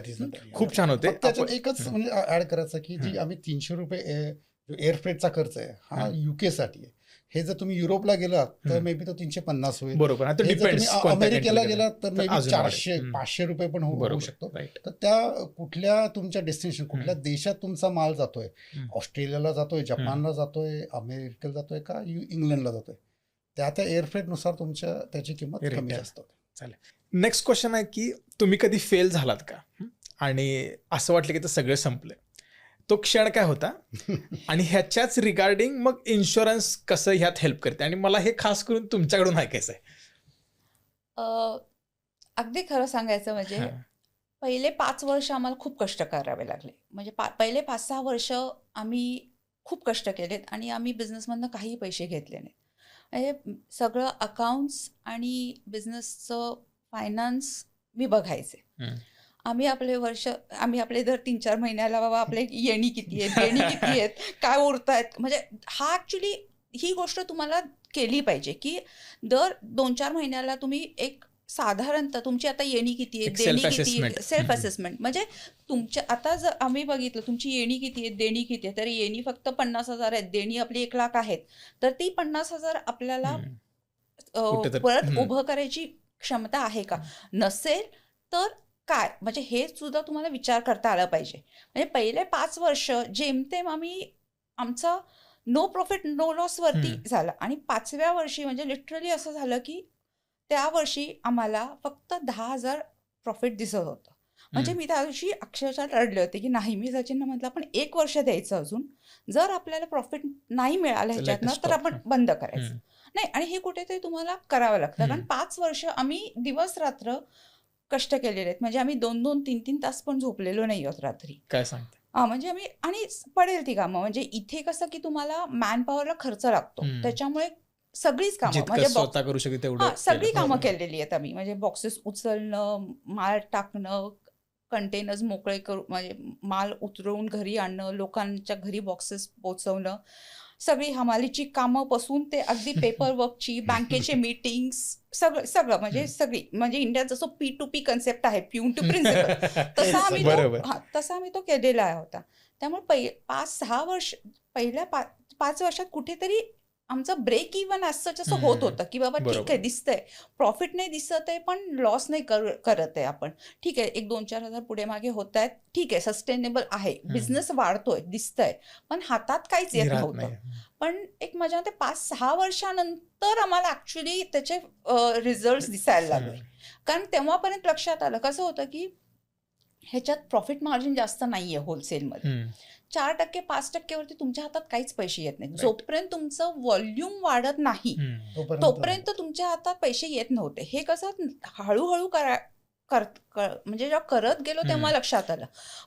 खूप छान होते. त्याच्यात एकच म्हणजे ऍड करायचं की जी आम्ही ₹300 एअरफ्रेटचा खर्च आहे हा UK साठी आहे. हे जर तुम्ही युरोपला गेलात तर मे बी तो 350 होईल. बरोबर. अमेरिकेला गेलात तर मे बी 400-500 रुपये पण होऊ शकतो. तर त्या कुठल्या तुमच्या डेस्टिनेशन, कुठल्या देशात तुमचा माल जातोय, ऑस्ट्रेलियाला जातोय, जपानला जातोय, अमेरिकेला जातोय का इंग्लंडला जातोय, त्या एअरफ्रेटनुसार त्याची किंमत कमी जास्त होते. चालेल. नेक्स्ट क्वेश्चन आहे की तुम्ही कधी फेल झालात का आणि असं वाटलं की ते सगळं संपलंय, तो क्षण काय होता आणि ह्याच्याच रिगार्डिंग मग इन्शुरन्स कसं ह्यात हेल्प करते, आणि मला हे खास करून तुमच्याकडून ऐकायचं आहे. अगदी खरं सांगायचं म्हणजे पहिले 5 वर्ष आम्हाला खूप कष्ट करावे लागले. म्हणजे पहिले 5-6 वर्ष आम्ही खूप कष्ट केलेत आणि आम्ही बिझनेसमधनं काही पैसे घेतले नाहीत. म्हणजे सगळं अकाउंट्स आणि बिझनेसचं फायनान्स मी बघायचे. आम्ही आपले दर 3-4 महिन्याला बाबा आपले येणी किती आहेत, देणी किती आहेत, काय उरतायत. म्हणजे हा ॲक्च्युली ही गोष्ट तुम्हाला केली पाहिजे की दर 2-4 महिन्याला तुम्ही एक साधारणतः तुमची आता येणी किती आहे, देणी किती आहे, सेल्फ असेसमेंट. म्हणजे तुमच्या आता जर आम्ही बघितलं तुमची येणी किती आहे, देणी किती आहे, तर येणी फक्त 50,000 आहेत, देणी आपली 1 लाख आहेत, तर ती 50,000 आपल्याला परत उभं करायची क्षमता आहे का, नसेल तर काय, म्हणजे हे सुद्धा तुम्हाला विचार करता आला पाहिजे. म्हणजे पहिले 5 वर्ष जेमतेम आमचा नो प्रॉफिट नो लॉस वरती झाला आणि 5व्या वर्षी म्हणजे लिटरली असं झालं की त्या वर्षी आम्हाला फक्त 10,000 प्रॉफिट दिसत होतं. म्हणजे मी त्या दिवशी अक्षरशः रडले होते की नाही, मी सचिनला म्हटलं आपण 1 वर्ष द्यायचं अजून, जर आपल्याला प्रॉफिट नाही मिळालं ह्याच्यातनं तर आपण बंद करायचं नाही. आणि हे कुठेतरी तुम्हाला करावं लागतं, कारण 5 वर्ष आम्ही दिवस रात्र कष्ट केलेले आहेत. म्हणजे आम्ही 2-2, 3-3 तास पण झोपलेलो नाही आहोत रात्री. काय सांगते? म्हणजे आम्ही आणि पडेल ती कामं. म्हणजे इथे कसं की तुम्हाला मॅन पॉवरला खर्च लागतो, त्याच्यामुळे सगळीच कामं म्हणजे स्वतः करू शकते तेवढं सगळी कामं केलेली आहेत आम्ही. म्हणजे बॉक्सेस उचलणं, माल टाकणं, कंटेनर्स मोकळे करू, म्हणजे माल उतरवून घरी आणणं, लोकांच्या घरी बॉक्सेस पोचवणं, सगळी हमालीची कामं पासून ते अगदी पेपरवर्कची, बँकेचे मीटिंग्स, सगळं म्हणजे सगळी, म्हणजे इंडियात जसं P2P कन्सेप्ट आहे, प्यून टू प्रिन्सिपल, तसा आम्ही तो केलेला होता. त्यामुळे 5-6 वर्ष, पहिल्या 5 वर्षात कुठेतरी आमचं ब्रेक इव्हन असं होत होतं की बाबा ठीक आहे, दिसतंय प्रॉफिट नाही दिसत आहे पण लॉस नाही करत आहे आपण, ठीक आहे, 1-2-4 हजार पुढे मागे होत आहेत, ठीक आहे, सस्टेनेबल आहे, बिझनेस वाढतोय, दिसतंय, पण हातात काहीच येत नव्हतं. पण एक माझ्या मते 5-6 वर्षानंतर आम्हाला ऍक्च्युली त्याचे रिझल्ट दिसायला लागले. कारण तेव्हापर्यंत लक्षात आलं कसं होतं की ह्याच्यात प्रॉफिट मार्जिन जास्त नाहीये होलसेलमध्ये. 4%, 5% वरती तुमच्या हातात काहीच पैसे येत नाहीत. जोपर्यंत तुमचं व्हॉल्यूम वाढत नाही तोपर्यंत तुमच्या हातात पैसे येत नव्हते. हे कसं हळूहळू म्हणजे जेव्हा करत गेलो तेव्हा लक्षात आलं.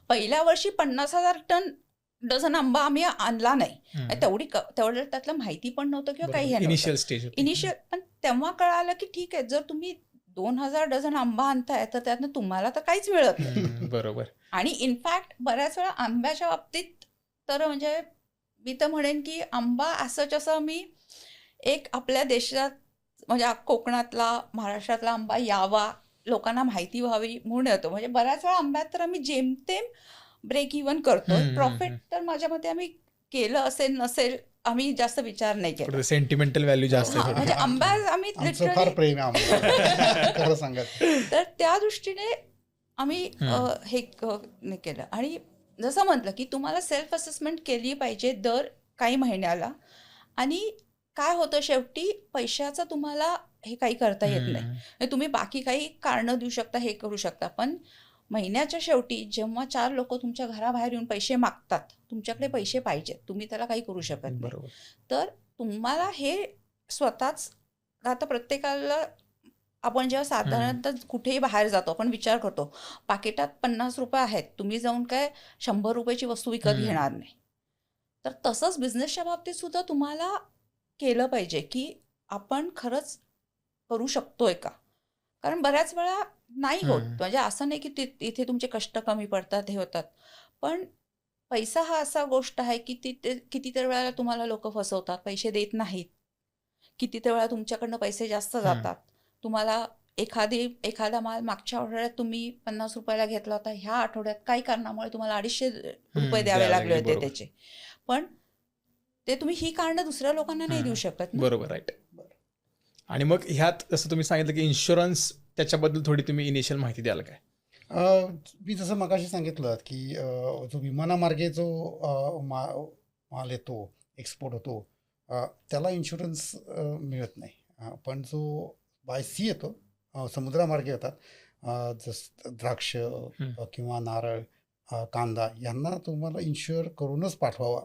पहिल्या वर्षी 50,000 डझन आंबा आम्ही आणला नाही, तेवढं त्यातलं माहिती पण नव्हतं किंवा काही इनिशियल. पण तेव्हा कळालं की ठीक आहे, जर तुम्ही 2,000 डझन आंबा आणताय तर त्यातनं तुम्हाला तर काहीच मिळत नाही. बरोबर. आणि इनफॅक्ट बऱ्याच वेळा आंब्याच्या बाबतीत तर म्हणजे मी तर म्हणेन की आंबा असं मी एक आपल्या देशात म्हणजे कोकणातला महाराष्ट्रातला आंबा यावा, लोकांना माहिती व्हावी म्हणून येतो. म्हणजे बऱ्याच वेळा आंब्यात तर आम्ही जेमतेम ब्रेक इव्हन करतो. प्रॉफिट तर माझ्या मते आम्ही केलं असेल नसेल आम्ही जास्त विचार नाही केला. सेंटिमेंटल व्हॅल्यू जास्त आहे हा, थोडी. म्हणजे आंबा आम्ही आमचं फार literally- प्रेम आहे आम्हाला खरं सांगत. तर त्या दृष्टीने आम्ही हे नाही केलं. आणि जसं म्हटलं की तुम्हाला सेल्फ असेसमेंट केली पाहिजे दर काही महिन्याला. आणि काय होतं शेवटी पैशाचं तुम्हाला हे काही करता येत नाही. म्हणजे तुम्ही बाकी काही कारणं देऊ शकता, हे करू शकता, पण महिन्याच्या शेवटी जेव्हा 4 लोक तुमच्या घराबाहेर येऊन पैसे मागतात, तुमच्याकडे पैसे पाहिजेत, तुम्ही त्याला काही करू शकत नाही. बरोबर. तर तुम्हाला हे स्वतःच, आता प्रत्येकाला आपण जेव्हा साधारणतः कुठेही बाहेर जातो आपण विचार करतो पाकिटात 50 रुपये आहेत, तुम्ही जाऊन काय 100 रुपयाची वस्तू विकत घेणार नाही. तर तसंच बिझनेसच्या बाबतीत सुद्धा तुम्हाला केलं पाहिजे की आपण खरंच करू शकतोय का. कारण बऱ्याच वेळा नाही होत. म्हणजे असं नाही की इथे तुमचे कष्ट कमी पडतात, हे होतात, पण पैसा हा असा गोष्ट आहे की कितीतरी वेळा तुम्हाला लोक फसवतात, पैसे देत नाहीत, कितीतरी वेळा तुमच्याकडनं पैसे जास्त जातात. तुम्हाला एखादा माल मागच्या आठवड्यात तुम्ही 50 रुपयाला घेतला होता, ह्या आठवड्यात काही कारणामुळे तुम्हाला 250 रुपये द्यावे लागले होते त्याचे. पण ते तुम्ही ही कारणं दुसऱ्या लोकांना नाही देऊ शकत ना. बरोबर, राईट. आणि मग ह्यात जसं तुम्ही सांगितलं की इन्शुरन्स, त्याच्याबद्दल थोडी तुम्ही इनिशियल माहिती द्याल काय? मी जसं मगाशी सांगितलं की जो विमानामार्गे जो माल येतो, एक्सपोर्ट होतो, त्याला इन्शुरन्स मिळत नाही. पण जो बाय सी येतो, समुद्रामार्गे येतात, द्राक्ष किंवा नारळ, कांदा, यांना तुम्हाला इन्शुअर करूनच पाठवावा.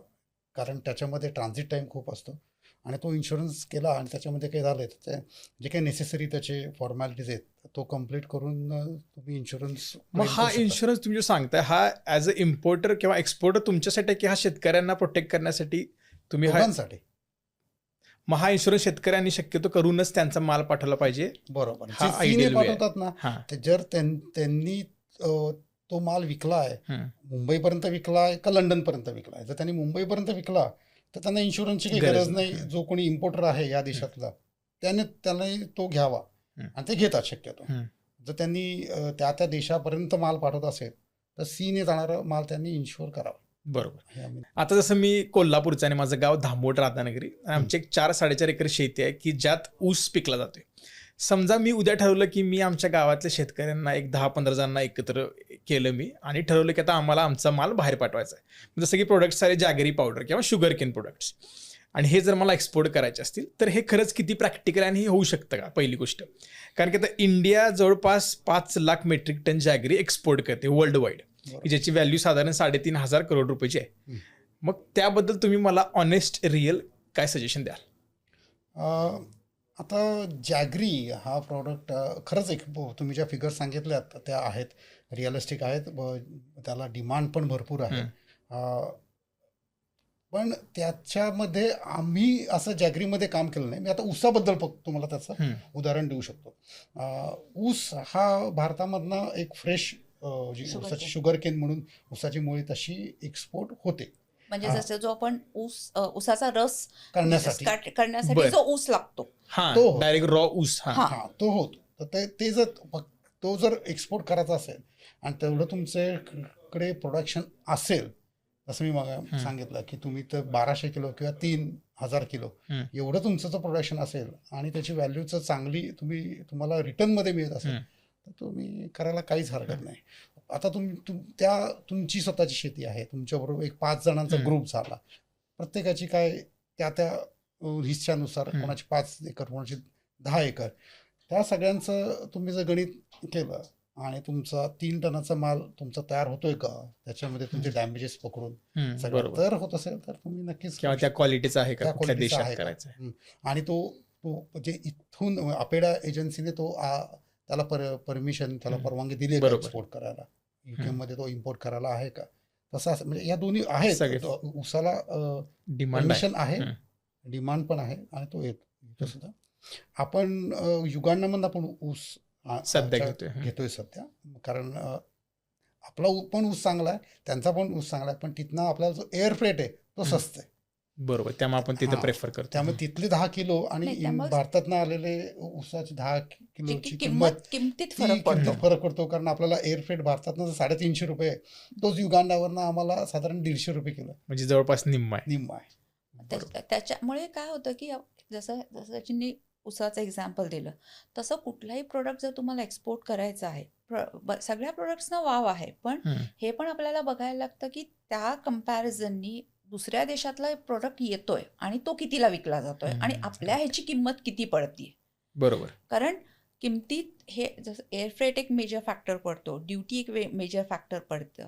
कारण त्याच्यामध्ये ट्रान्झिट टाईम खूप असतो. आणि तो इन्शुरन्स केला आणि त्याच्यामध्ये काही झालं तर जे काही नेसेसरी त्याचे फॉर्मॅलिटीज आहेत तो कम्प्लीट करून तुम्ही इन्शुरन्स. मग हा इन्शुरन्स तुम्ही जो सांगताय हा ॲज अ इम्पोर्टर किंवा एक्सपोर्टर तुमच्यासाठी की हा शेतकऱ्यांना प्रोटेक्ट करण्यासाठी तुम्ही लोकांसाठी? मग हा इन्शुरन्स शेतकऱ्यांनी शक्यतो करूनच त्यांचा माल पाठवला पाहिजे. बरोबर. हा जे सीने ideal way आहे. पाठवतात ना, ते जर त्यांनी तो माल विकलाय, मुंबईपर्यंत विकलाय का लंडनपर्यंत विकलाय, जर त्यांनी मुंबईपर्यंत विकला तर त्यांना इन्शुरन्सची काही गरज नाही. जो कोणी इम्पोर्टर आहे या देशातला त्याने तो घ्यावा आणि ते घेतात शक्यतो. जर त्यांनी त्या देशापर्यंत माल पाठवत असेल तर सीने जाणारा माल त्यांनी इन्शुअर करावा. बरोबर. आता जसं मी कोल्हापूरचं आणि माझं गाव धामोड राधानगरी, आमची एक 4-4.5 एकर शेती आहे की ज्यात ऊस पिकला जातोय. समजा मी उद्या ठरवलं की मी आमच्या गावातल्या शेतकऱ्यांना एक 10-15 जणांना एकत्र केलं मी आणि ठरवलं की आता आम्हाला आमचा माल बाहेर पाठवायचा आहे. जसं की प्रोडक्ट्स सारे जॅगरी पावडर किंवा शुगर केन प्रोडक्ट्स, आणि हे जर मला एक्सपोर्ट करायचे असतील तर हे खरंच किती प्रॅक्टिकल आणि हे होऊ शकतं का, पहिली गोष्ट. कारण की आता इंडिया जवळपास 5 lakh metric ton jaggery export करते वर्ल्ड वाईड, की ज्याची व्हॅल्यू साधारण 3,500 करोड रुपयाची आहे. मग त्याबद्दल तुम्ही मला ऑनेस्ट रिअल काय सजेशन द्याल? आता जॅगरी हा प्रॉडक्ट खरंच एक तुम्ही ज्या फिगर्स सांगितल्यात त्या आहेत, रिअलिस्टिक आहेत, त्याला डिमांड पण भरपूर आहे. पण त्याच्यामध्ये आम्ही असं जॅगरीमध्ये काम केलं नाही. मी आता ऊसाबद्दल तुम्हाला त्याचं उदाहरण देऊ शकतो. ऊस हा भारतामधनं एक फ्रेश ऊसाची शुगर केन म्हणून ऊसाची मुळी तशी एक्सपोर्ट होते. म्हणजे जसं जो आपण ऊसाचा रस करण्यासाठी जो ऊस लागतो तो डायरेक्ट रॉ ऊस तो होतो. तर ते जर तो जर एक्सपोर्ट करायचा असेल आणि तेवढं तुमच्याकडे प्रोडक्शन असेल, जसं मी सांगितलं की तुम्ही तर 1200 किलो किंवा 3000 किलो एवढं तुमचं जर प्रोडक्शन असेल आणि त्याची व्हॅल्यूचं चांगली तुम्हाला रिटर्नमध्ये मिळत असेल तर तुम्ही करायला काहीच हरकत नाही. आता तुमची स्वतःची शेती आहे, तुमच्याबरोबर एक 5 जणांचा ग्रुप झाला, प्रत्येकाची काय त्या हिस्सानुसार, कोणाची 5 एकर कोणाची 10 एकर, त्या सगळ्यांचं तुम्ही जर गणित केलं आणि तुमचा 3 टनाचा माल तुमचा तयार होतोय का, त्याच्यामध्ये तुमचे डॅमेजेस पकडून सगळं जर होत असेल तर तुम्ही नक्कीच त्या क्वालिटीचा आहे का, कुठल्या देशात करायचा आहे. आणि तो जे इथून अपेडा एजन्सीने त्याला परमिशन, त्याला परवानगी दिली आहे एक्सपोर्ट करायला, UK मध्ये तो इम्पोर्ट करायला आहे का, तसं म्हणजे या दोन्ही आहेत. ऊसाला परमिशन आहे, डिमांड पण आहे आणि तो येतो सुद्धा. आपण युगांडामधून आपण ऊस सध्या घेतोय सध्या, कारण आपला पण ऊस चांगला आहे, त्यांचा पण ऊस चांगला आहे, पण तिथनं आपला जो एअर फ्रेट आहे तो स्वस्त आहे. बरोबर, त्यामुळे आपण तिथं हां. प्रेफर करतो. त्यामुळे तिथले 10 किलो आणि नाही, त्यामुळे- भारतातनं आलेले ऊसाची 10 किलोची किंमतीत ती फरक पडतो. किमतीत फरक पडतो. कारण आपल्याला एअरफ्रेट भारतातनं ₹350 रुपये, तोच युगांडावरनं आम्हाला साधारण ₹150 किलो म्हणजे जवळपास निम्मा आहे. निम्मा आहे. त्याच्यामुळे काय होतं की जसं जसं सचिननी उसाचं एक्झाम्पल दिलं तसं कुठलाही प्रोडक्ट जर तुम्हाला एक्सपोर्ट करायचा आहे, सगळ्या प्रोडक्ट्सना वाव आहे, पण हे पण आपल्याला बघायला लागतं की त्या कम्पॅरिझननी दुसऱ्या देशातला प्रोडक्ट येतोय आणि तो कितीला विकला जातोय आणि आपल्या ह्याची किंमत किती पडतीये. बरोबर. कारण किमतीत हे जसं एअरफ्रेट एक मेजर फॅक्टर पडतो, ड्युटी एक मेजर फॅक्टर पडतं.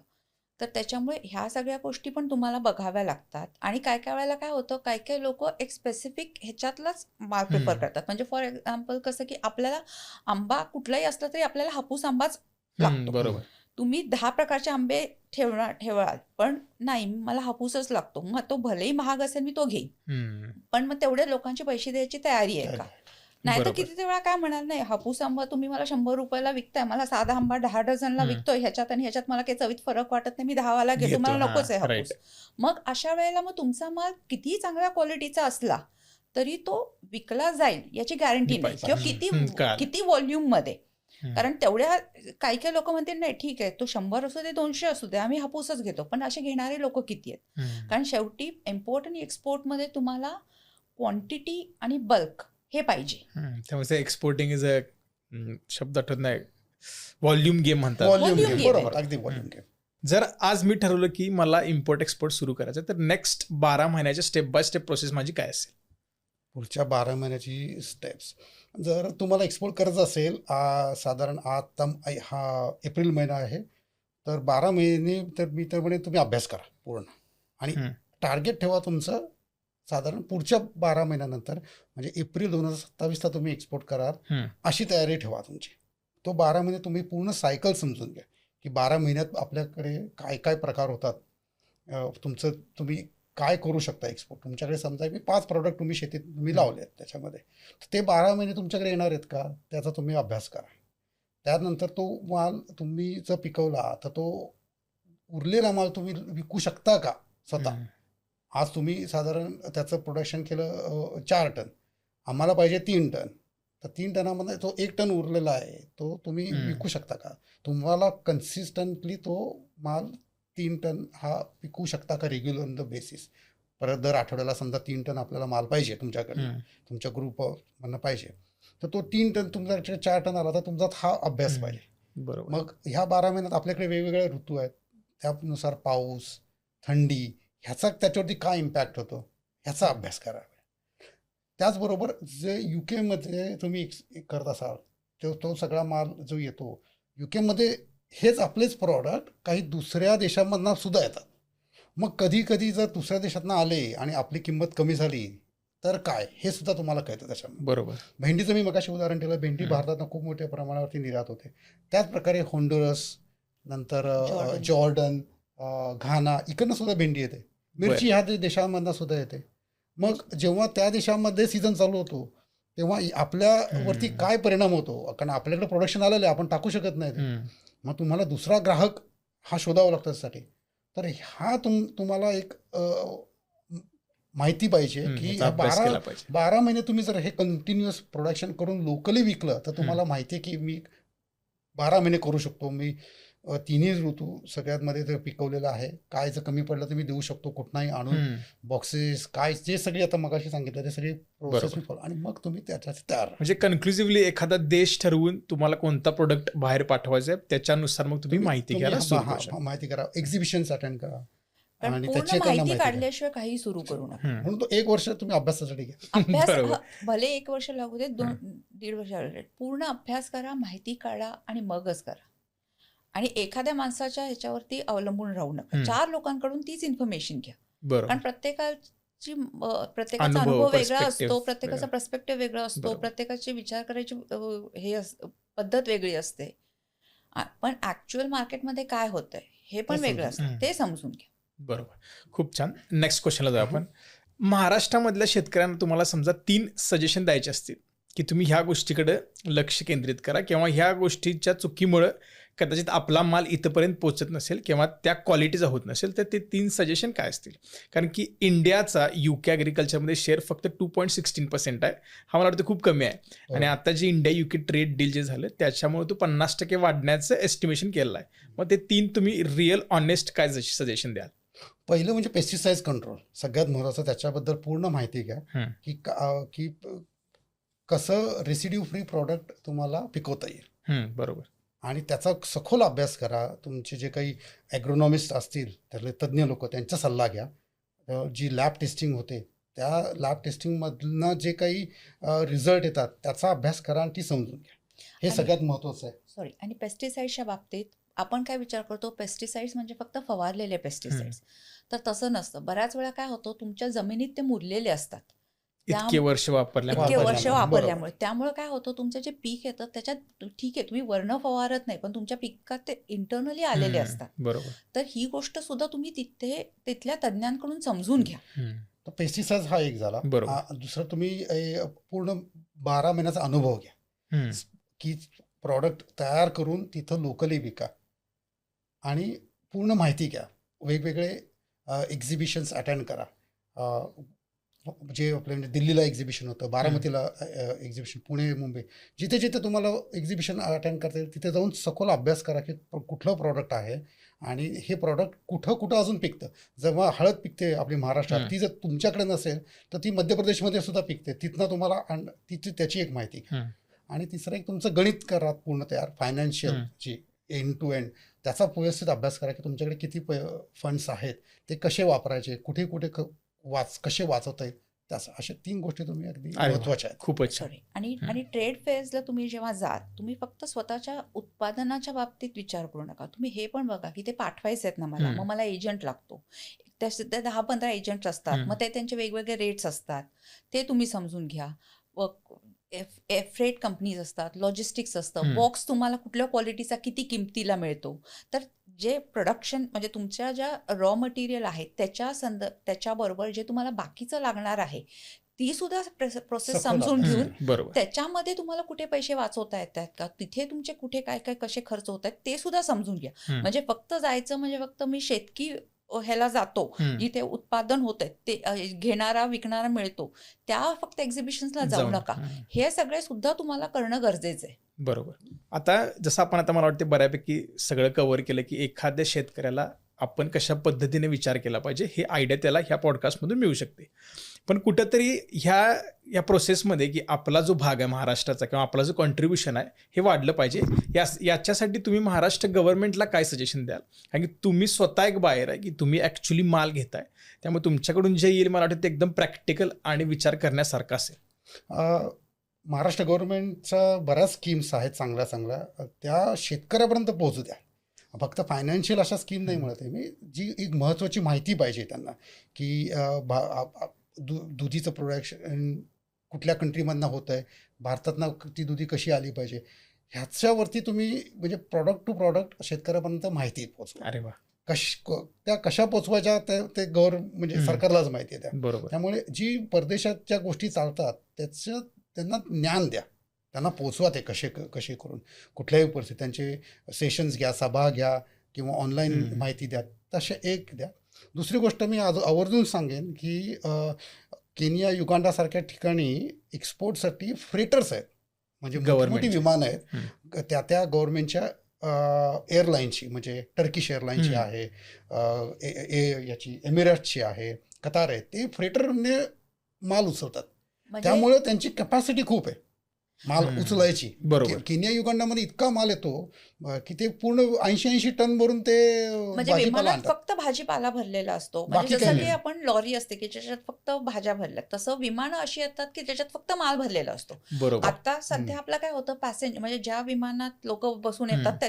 तर त्याच्यामुळे ह्या सगळ्या गोष्टी पण तुम्हाला बघाव्या लागतात. आणि काय काय वेळेला काय होतं, काय काय लोक एक स्पेसिफिक ह्याच्यातलाच माल प्रिफर करतात. म्हणजे फॉर एक्झाम्पल कसं की आपल्याला आंबा कुठलाही असला तरी आपल्याला हापूस आंबाच लागतो. बरोबर. तुम्ही 10 प्रकारचे आंबे ठेवाल पण नाही मला हापूसच लागतो, मग तो भलेही महाग असेल मी तो घेईन, पण मग तेवढे लोकांचे पैसे द्यायची तयारी आहे का? नाही तर बरोबर. किती वेळा काय म्हणाल, नाही हापूस आंबा तुम्ही मला 100 रुपयाला विकताय, मला साधा आंबा 10 डझनला विकतोय, ह्याच्यात आणि ह्याच्यात मला काही चवीत फरक वाटत नाही, मी 10 वाला घेतो, मला नकोच आहे हापूस. मग अशा वेळेला मग तुमचा माल कितीही चांगल्या क्वालिटीचा असला तरी तो विकला जाईल याची गॅरंटी नाही, किंवा किती व्हॉल्यूम मध्ये. कारण तेवढ्या काही काही लोक म्हणतील नाही ठीक आहे तो 100 असू दे 200 असू दे आम्ही हापूसच घेतो, पण असे घेणारे लोक किती आहेत? कारण शेवटी इम्पोर्ट आणि एक्सपोर्टमध्ये तुम्हाला क्वांटिटी आणि बल्क हे पाहिजे. त्यामुळे एक्सपोर्टिंग इज अ शब्द आठवत नाही, व्हॉल्यूम गेम म्हणतात. व्हॉल्यूम Volume गेम, game बरोबर, अगदी व्हॉल्यूम गेम. जर आज मी ठरवलं की मला इम्पोर्ट एक्सपोर्ट सुरू करायचं, तर नेक्स्ट 12 महिन्याच्या स्टेप बाय स्टेप प्रोसेस माझी काय असेल? पुढच्या 12 महिन्याची स्टेप्स, जर तुम्हाला एक्सपोर्ट करायचं असेल, साधारण आता हा एप्रिल महिना आहे, तर 12 महिने तर मी तर म्हणे तुम्ही अभ्यास करा पूर्ण आणि टार्गेट ठेवा तुमचं साधारण पुढच्या 12 महिन्यानंतर, म्हणजे एप्रिल 2027ला तुम्ही एक्सपोर्ट कराल अशी तयारी ठेवा तुमची. तो 12 महिने तुम्ही पूर्ण सायकल समजून घ्या की 12 महिन्यात आपल्याकडे काय काय प्रकार होतात, तुम्ही काय करू शकता एक्सपोर्ट. तुमच्याकडे समजा मी 5 प्रॉडक्ट तुम्ही शेतीत तुम्ही लावले आहेत, त्याच्यामध्ये ते 12 महिने तुमच्याकडे येणार आहेत का, त्याचा तुम्ही अभ्यास करा. त्यानंतर तो माल तुम्ही जर पिकवला तर तो उरलेला माल तुम्ही विकू शकता का स्वतः. आज तुम्ही साधारण त्याचं प्रोडक्शन केलं 4 टन, आम्हाला पाहिजे 3 टन, तर 3 टनामध्ये तो 1 टन उरलेला आहे, तो तुम्ही विकू शकता का? तुम्हाला कन्सिस्टंटली तो माल 3 टन हा विकू शकता का रेग्युलर ऑन द बेसिस. परत दर आठवड्याला समजा 3 टन आपल्याला माल पाहिजे तुमच्याकडे, तुमच्या ग्रुपमधनं पाहिजे, तर तो 3 टन तुमच्याकडे 4 टन आला तर तुमचा हा अभ्यास पाहिजे. बरोबर. मग ह्या 12 महिन्यात आपल्याकडे वेगवेगळे ऋतू आहेत, त्यानुसार पाऊस, थंडी ह्याचा त्याच्यावरती काय इम्पॅक्ट होतो ह्याचा अभ्यास करा. त्याचबरोबर जे UK तुम्ही करत असाल तो सगळा माल जो येतो UK हेच आपलेच प्रॉडक्ट काही दुसऱ्या देशांमधनं सुद्धा येतात. मग कधी कधी जर दुसऱ्या देशातनं आले आणि आपली किंमत कमी झाली तर काय हे सुद्धा तुम्हाला कळतं त्याच्यामध्ये. बरोबर. भेंडीचं मी मगाशी उदाहरण दिलं, भेंडी भारतातनं खूप मोठ्या प्रमाणावरती निर्यात होते. त्याच प्रकारे होंडुरस, नंतर जॉर्डन, घाना इकडनं सुद्धा भेंडी येते. मिरची ह्या देशांमधनं सुद्धा येते. मग जेव्हा त्या देशामध्ये सीझन चालू होतो तेव्हा आपल्यावरती काय परिणाम होतो, कारण आपल्याकडे प्रोडक्शन आलेलं आहे, आपण टाकू शकत नाही. मग तुम्हाला दुसरा ग्राहक हा शोधावा लागतो त्यासाठी. तर हा तुम्हाला एक माहिती पाहिजे की 12 महिने तुम्ही जर हे कंटिन्युअस प्रोडक्शन करून लोकली विकलं तर तुम्हाला माहिती आहे की मी 12 महिने करू शकतो, मी 3ही ऋतू सगळ्यात ते पिकवलेलं आहे, काय जर कमी पडलं तर मी देऊ शकतो, कुठलाही आणून बॉक्सेस काय जे सगळे आता मगाशी सांगितलं ते सगळे प्रोसेस फॉलो, आणि मग तुम्ही त्याच्यात तयार. म्हणजे कन्क्लुझिव्हली एखादा देश ठरवून तुम्हाला कोणता प्रोडक्ट बाहेर पाठवायचा आहे त्याच्यानुसार मग तुम्ही माहिती घ्यायला माहिती करा, एक्झिबिशन्स अटेंड करा आणि माहिती काढल्याशिवाय काही सुरू करू नका. म्हणून तो 1 वर्ष तुम्ही अभ्यासासाठी घ्या. अभ्यास भले 1 वर्ष लागू दे, 2-1.5 वर्ष पूर्ण अभ्यास करा, माहिती काढा आणि मगच करा. आणि एखाद्या माणसाच्या ह्याच्यावरती अवलंबून राहू नका. 4 लोकांकडून तीच इन्फॉर्मेशन घ्या. कारण प्रत्येकाचा अनुभव वेगळा असतो, प्रत्येकाचा पर्स्पेक्टिव्ह वेगळा असतो, प्रत्येकाची विचार करायची पद्धत वेगळी असते. पण ऍक्च्युअल मार्केटमध्ये काय होतंय हे पण वेगळं असतं, ते समजून घ्या. बरोबर. खूप छान. नेक्स्ट क्वेश्चनला जाऊ आपण. महाराष्ट्रामधल्या शेतकऱ्यांना तुम्हाला समजा 3 सजेशन द्यायचे असतील की तुम्ही ह्या गोष्टीकडे लक्ष केंद्रित करा किंवा ह्या गोष्टीच्या चुकीमुळे कदाचित आपला माल इथंपर्यंत पोहोचत नसेल किंवा त्या क्वालिटीचा होत नसेल, तर ते 3 सजेशन काय असतील? कारण की इंडियाचा UK ॲग्रिकल्चरमध्ये शेअर फक्त 2.16% आहे. हा मला वाटतं खूप कमी आहे. आणि आता जे इंडिया UK ट्रेड डील जे झालं त्याच्यामुळे तो 50% वाढण्याचं एस्टिमेशन केलेलं आहे. मग ते 3 तुम्ही रिअल ऑनेस्ट काय सजेशन द्याल? पहिलं म्हणजे पेस्टिसाइड कंट्रोल सगळ्यात महत्त्वाचं. त्याच्याबद्दल पूर्ण माहिती घ्या की कसं रेसिड्यू फ्री प्रॉडक्ट तुम्हाला पिकवता येईल. बरोबर. आणि त्याचा सखोल अभ्यास करा. तुमचे जे काही ॲग्रोनॉमिस्ट असतील, त्यातले तज्ज्ञ लोक, त्यांचा सल्ला घ्या. जी लॅब टेस्टिंग होते त्या लॅब टेस्टिंगमधनं जे काही रिझल्ट येतात त्याचा अभ्यास करा आणि ती समजून घ्या. हे सगळ्यात महत्त्वाचं आहे. सॉरी, आणि पेस्टिसाइड्सच्या बाबतीत आपण काय विचार करतो, पेस्टिसाइड्स म्हणजे फक्त फवारलेले पेस्टिसाइड्स. तर तसं नसतं. बऱ्याच वेळा काय होतं, तुमच्या जमिनीत ते मुरलेले असतात. इतके वर्ष इतके वर्ष वापरल्यामुळे. वापरल्यामुळे त्यामुळे काय होतं, तुमचं जे पीक येतं त्याच्यात ठीक आहे तुम्ही वर्ण फवारत नाही, पण तुमच्या पिकात ते इंटरनली आलेले असतात. बरोबर. तर ही गोष्ट सुद्धा तुम्ही तिथल्या तज्ज्ञांकडून समजून घ्या. तर पेस्टिसाइड हा एक झाला. बरोबर. दुसरा तुम्ही पूर्ण 12 महिन्याचा अनुभव घ्या की प्रॉडक्ट तयार करून तिथं लोकली विका आणि पूर्ण माहिती घ्या. वेगवेगळे एक्झिबिशन्स अटेंड करा. जे आपल्या म्हणजे दिल्लीला एक्झिबिशन होतं, बारामतीला एक्झिबिशन, पुणे, मुंबई, जिथे जिथे तुम्हाला एक्झिबिशन अटेंड करता येईल तिथे जाऊन सखोल अभ्यास करा की कुठलं प्रॉडक्ट आहे आणि हे प्रॉडक्ट कुठं कुठं अजून पिकतं. जेव्हा हळद पिकते आपली महाराष्ट्रात, ती जर तुमच्याकडे नसेल तर ती मध्य प्रदेशमध्ये सुद्धा पिकते. तिथनं तुम्हाला तिथे त्याची एक माहिती घ्या. आणि तिसरं एक तुमचं गणित करा पूर्ण तयार, फायनान्शियल जी एंड टू एंड, त्याचा व्यवस्थित अभ्यास करा की तुमच्याकडे किती फंड्स आहेत, ते कसे वापरायचे, कुठे कुठे कसे वाचवता येईल. त्याचं अशा 3 गोष्टी तुम्ही अगदी महत्त्वाच्या आहेत. खूपच छान. सॉरी, आणि ट्रेड फेअर्सला तुम्ही जेव्हा जाल, तुम्ही फक्त स्वतःच्या उत्पादनाच्या बाबतीत विचार करू नका. तुम्ही हे पण बघा की ते पाठवायचे आहेत ना मला, मग मला एजंट लागतो. त्या 10-15 एजंट असतात, मग ते त्यांचे वेगवेगळे रेट्स असतात, ते तुम्ही समजून घ्या. फ्रेट कंपनीज असतात, लॉजिस्टिक्स असतं, बॉक्स तुम्हाला कुठल्या क्वालिटीचा किती किमतीला मिळतो. तर जे प्रोडक्शन म्हणजे तुमच्या ज्या रॉ मटेरियल आहे त्याच्याबरोबर जे तुम्हाला बाकीचं लागणार आहे ती सुद्धा प्रोसेस समजून घेऊन त्याच्यामध्ये तुम्हाला कुठे पैसे वाचवता येतात का, तिथे तुमचे कुठे काय काय कसे खर्च होत आहेत ते सुद्धा समजून घ्या. म्हणजे फक्त जायचं म्हणजे फक्त मी शेतकी ह्याला जातो जिथे उत्पादन होत आहे ते घेणारा विकणारा मिळतो त्या फक्त एक्झिबिशन्सला जाऊ नका. हे सगळे सुद्धा तुम्हाला करणं गरजेचं आहे. बरोबर. आता जसं आपण आता मला वाटतं बऱ्यापैकी सगळं कव्हर केलं की एखाद्या शेतकऱ्याला आपण कशा पद्धतीने विचार केला पाहिजे हे आयडिया त्याला ह्या पॉडकास्टमधून मिळू शकते. पण कुठंतरी ह्या प्रोसेसमध्ये की आपला जो भाग आहे महाराष्ट्राचा किंवा आपला जो कॉन्ट्रीब्युशन आहे हे वाढलं पाहिजे. याच्यासाठी तुम्ही महाराष्ट्र गव्हर्नमेंटला काय सजेशन द्याल? कारण की तुम्ही स्वतः एक बायर आहे की तुम्ही ॲक्च्युली माल घेताय, त्यामुळे तुमच्याकडून जे येईल मला वाटतं ते एकदम प्रॅक्टिकल आणि विचार करण्यासारखं असेल. महाराष्ट्र गव्हर्नमेंटच्या बऱ्याच स्कीम्स आहेत चांगल्या चांगल्या, त्या शेतकऱ्यापर्यंत पोहोचू द्या. फक्त फायनान्शियल अशा स्कीम नाही म्हणत आहे मी, जी एक महत्त्वाची माहिती पाहिजे त्यांना की दुधीचं प्रोडक्शन कुठल्या कंट्रीमधनं होतं आहे, भारतातनं ती दुधी कशी आली पाहिजे, ह्याच्यावरती तुम्ही म्हणजे प्रॉडक्ट टू प्रॉडक्ट शेतकऱ्यापर्यंत माहिती पोहोचवा. अरे वा. त्या कशा पोचवायच्या ते म्हणजे सरकारलाच माहिती आहे त्या. बरोबर. त्यामुळे जी परदेशात ज्या गोष्टी चालतात त्याचं त्यांना ज्ञान द्या, त्यांना पोचवा ते कसे करून. कुठल्याही परिस्थितीत त्यांचे सेशन्स घ्या, सभा घ्या किंवा ऑनलाईन माहिती द्या, तसे एक द्या. दुसरी गोष्ट मी आवर्जून सांगेन की केनिया, युगांडासारख्या ठिकाणी एक्सपोर्टसाठी फ्रेटर्स आहेत, म्हणजे मोठी विमानं आहेत त्या गव्हर्नमेंटच्या एअरलाईनची, म्हणजे टर्किश एअरलाईनची आहे, याची एमिरेट्सची आहे, कतार आहे, ते फ्रेटरने माल उचलतात. त्यामुळे त्यांची कॅपॅसिटी खूप आहे माल उचलायची. केनिया युगांडामध्ये इतका माल येतो की ते पूर्ण 80 टन भरून ते म्हणजे विमानात फक्त भाजीपाला भरलेला असतो. म्हणजे जसं की आपण लॉरी असते की ज्याच्यात फक्त भाज्या भरल्या, तसं विमानं अशी येतात की ज्याच्यात फक्त माल भरलेला असतो. आता सध्या आपला काय होतं, पॅसेंजर म्हणजे ज्या विमानात लोक बसून येतात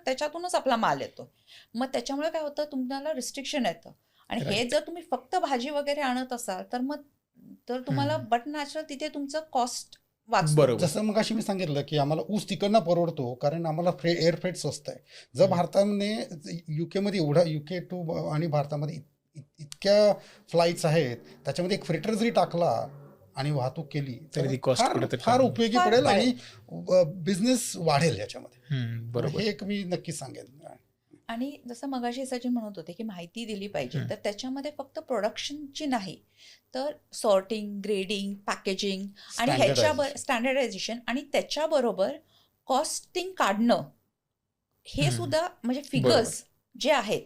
त्याच्यातूनच आपला माल येतो. मग त्याच्यामुळे काय होतं, तुम्हाला रिस्ट्रिक्शन येतं. आणि हे जर तुम्ही फक्त भाजी वगैरे आणत असाल तर तुम्हाला बट नॅचरल तिथे तुमचं कॉस्ट वाचतो. जसं मग अशी मी सांगितलं की आम्हाला ऊस तिकडनं परवडतो कारण आम्हाला एअर फ्रेट स्वस्त आहे. जर भारताने युकेमध्ये एवढा UK टू आणि भारतामध्ये इतक्या फ्लाईट्स आहेत, त्याच्यामध्ये एक फ्रेटर जरी टाकला आणि वाहतूक केली तरी ती तर cost फार कुठेतरी फार कमी. उपयोगी फार पडेल पडेल. आणि बिझनेस वाढेल याच्यामध्ये. बरोबर. हे एक मी नक्कीच सांगेन. आणि जसं मगाशी सचिन म्हणत होते की माहिती दिली पाहिजे, तर त्याच्यामध्ये फक्त प्रोडक्शनची नाही तर सॉर्टिंग, ग्रेडिंग, पॅकेजिंग आणि ह्याच्यावर स्टँडर्डायझेशन आणि त्याच्याबरोबर कॉस्टिंग काढणं हे सुद्धा म्हणजे फिगर्स जे आहेत,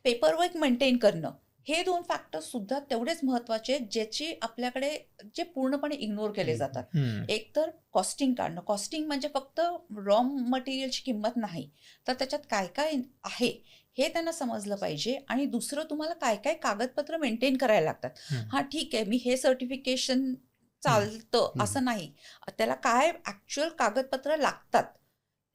पेपरवर्क मेंटेन करणं, हे 2 फॅक्टर्स सुद्धा तेवढेच महत्वाचे आहेत ज्याची आपल्याकडे जे पूर्णपणे इग्नोर केले जातात. एक तर कॉस्टिंग काढणं. कॉस्टिंग म्हणजे फक्त रॉ मटेरियलची किंमत नाही, तर त्याच्यात काय काय आहे हे त्यांना समजलं पाहिजे. आणि दुसरं, तुम्हाला काय काय कागदपत्र मेंटेन करायला लागतात. हा ठीक आहे, मी हे सर्टिफिकेशन चालतं असं नाही, त्याला काय ऍक्च्युअल कागदपत्र लागतात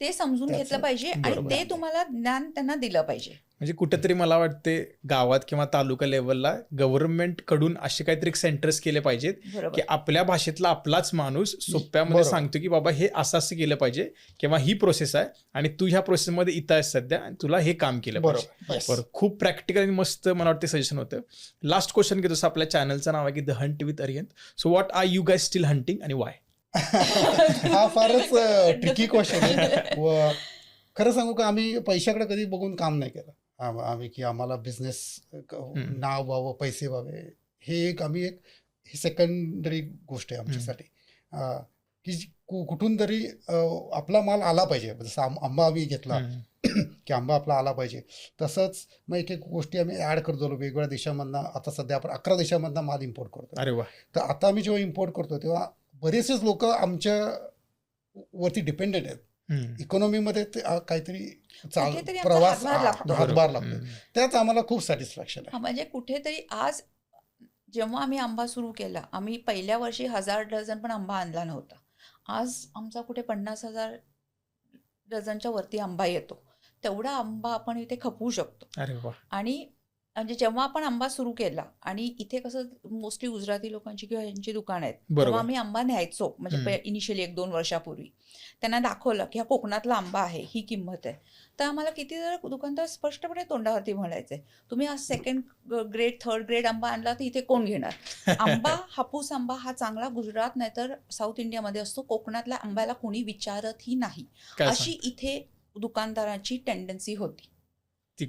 ते समजून घेतलं पाहिजे आणि ते तुम्हाला ज्ञान त्यांना दिलं पाहिजे. म्हणजे कुठेतरी मला वाटते गावात किंवा तालुका लेवलला गव्हर्नमेंट कडून असे काहीतरी सेंटर्स केले पाहिजेत बरोबर. की आपल्या भाषेतला आपलाच माणूस सोप्यामध्ये सांगतो की बाबा हे असं असं केलं पाहिजे किंवा ही प्रोसेस आहे आणि तू ह्या प्रोसेसमध्ये इथं आहेस सध्या आणि तुला हे काम केलं पाहिजे. बरोबर. खूप प्रॅक्टिकल आणि मस्त मला वाटतं सजेशन होतं. लास्ट क्वेश्चन घेतो. आपल्या चॅनलचं नाव आहे की the hunt with Arihant. So what are you guys still hunting आणि वाय? हा फारच ट्रिकी क्वेश्चन आहे. व खरं सांगू का, आम्ही पैशाकडे कधी बघून काम नाही केलं. आम्ही की आम्हाला बिझनेस नाव व्हावं, पैसे व्हावे, हे ही सेकंडरी गोष्ट आहे आमच्यासाठी. की कुठून तरी आपला माल आला पाहिजे. जसं आंबा आम्ही घेतला की आंबा आपला आला पाहिजे, तसंच मग एक एक गोष्टी आम्ही ॲड करतो वेगवेगळ्या देशामधनं. आता सध्या आपण 11 देशामधनं माल इम्पोर्ट करतो. अरे वा. तर आता आम्ही जेव्हा इम्पोर्ट करतो तेव्हा बरेचसेच लोक आमच्या वरती डिपेंडेंट आहेत. इकॉनॉमीमध्ये काहीतरी कुठेतरी आमचा प्रवास हातभार लागतो. त्याच आम्हाला खूप सॅटिस्फॅक्शन आहे. म्हणजे कुठेतरी आज जेव्हा आम्ही आंबा सुरू केला, आम्ही पहिल्या वर्षी 1000 डझन पण आंबा आणला नव्हता. आज आमचा कुठे 50,000 डझनच्या वरती आंबा येतो. तेवढा आंबा आपण इथे खपवू शकतो. अरे वा. आणि म्हणजे जेव्हा आपण आंबा सुरू केला, आणि इथे कसं मोस्टली गुजराती लोकांची किंवा यांची दुकानं आहेत, तेव्हा आम्ही आंबा न्यायचो. म्हणजे इनिशियली 1-2 वर्षापूर्वी त्यांना दाखवलं की हा कोकणातला आंबा आहे, ही किंमत आहे. तर आम्हाला किती जर दुकानदार स्पष्टपणे तोंडावरती म्हणायचे, तुम्ही हा 2nd ग्रेड 3rd ग्रेड आंबा आणला तर इथे कोण घेणार? आंबा, हापूस आंबा हा चांगला गुजरात नाही तर साऊथ इंडियामध्ये असतो. कोकणातल्या आंब्याला कोणी विचारतही नाही, अशी इथे दुकानदारांची टेंडन्सी होती. हा,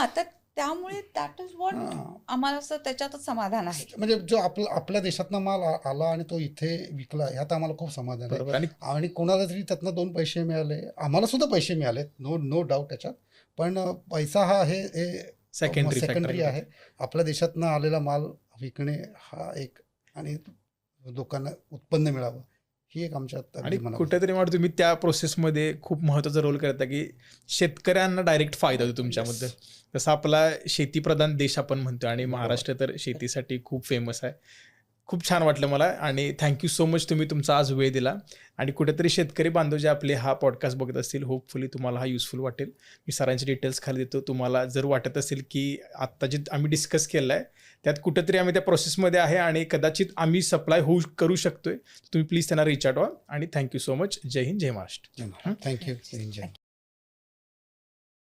तर त्यामुळे दॅट इज व्हॉट आम्हाला असं त्याच्यातच समाधान आहे. म्हणजे जो आपल्या देशातनं माल आला आणि तो इथे विकला, ह्यात आम्हाला खूप समाधान आहे. आणि कोणाला तरी त्यातनं 2 पैसे मिळाले, आम्हाला सुद्धा पैसे मिळाले, नो डाऊट त्याच्यात. पण पैसा हा हे सेकंडरी आहे. आपल्या देशातनं आलेला माल विकणे हा एक, आणि लोकांना उत्पन्न मिळावं, ही एक आमच्यात. आणि कुठेतरी मला तुम्ही त्या प्रोसेसमध्ये खूप महत्त्वाचा रोल करता की शेतकऱ्यांना डायरेक्ट फायदा होतो तुमच्यामध्ये. जसं आपला शेतीप्रधान देश आपण म्हणतो आणि महाराष्ट्र तर शेतीसाठी खूप फेमस आहे. खूप छान वाटलं मला आणि थँक्यू सो मच, तुम्ही तुमचा आज वेळ दिला. आणि कुठेतरी शेतकरी बांधव जे आपले हा पॉडकास्ट बघत असतील, होपफुली तुम्हाला हा युजफुल वाटेल. मी सरांचे डिटेल्स खाली देतो. तुम्हाला जर वाटत असेल की आत्ता जे आम्ही डिस्कस केलं आहे त्यात कुठेतरी आम्ही त्या प्रोसेसमध्ये आहे आणि कदाचित आम्ही सप्लाय करू शकतोय, तुम्ही प्लीज त्यांना रिच आउट व्हा. आणि थँक्यू सो मच. जय हिंद, जय महाराष्ट्र. थँक्यू.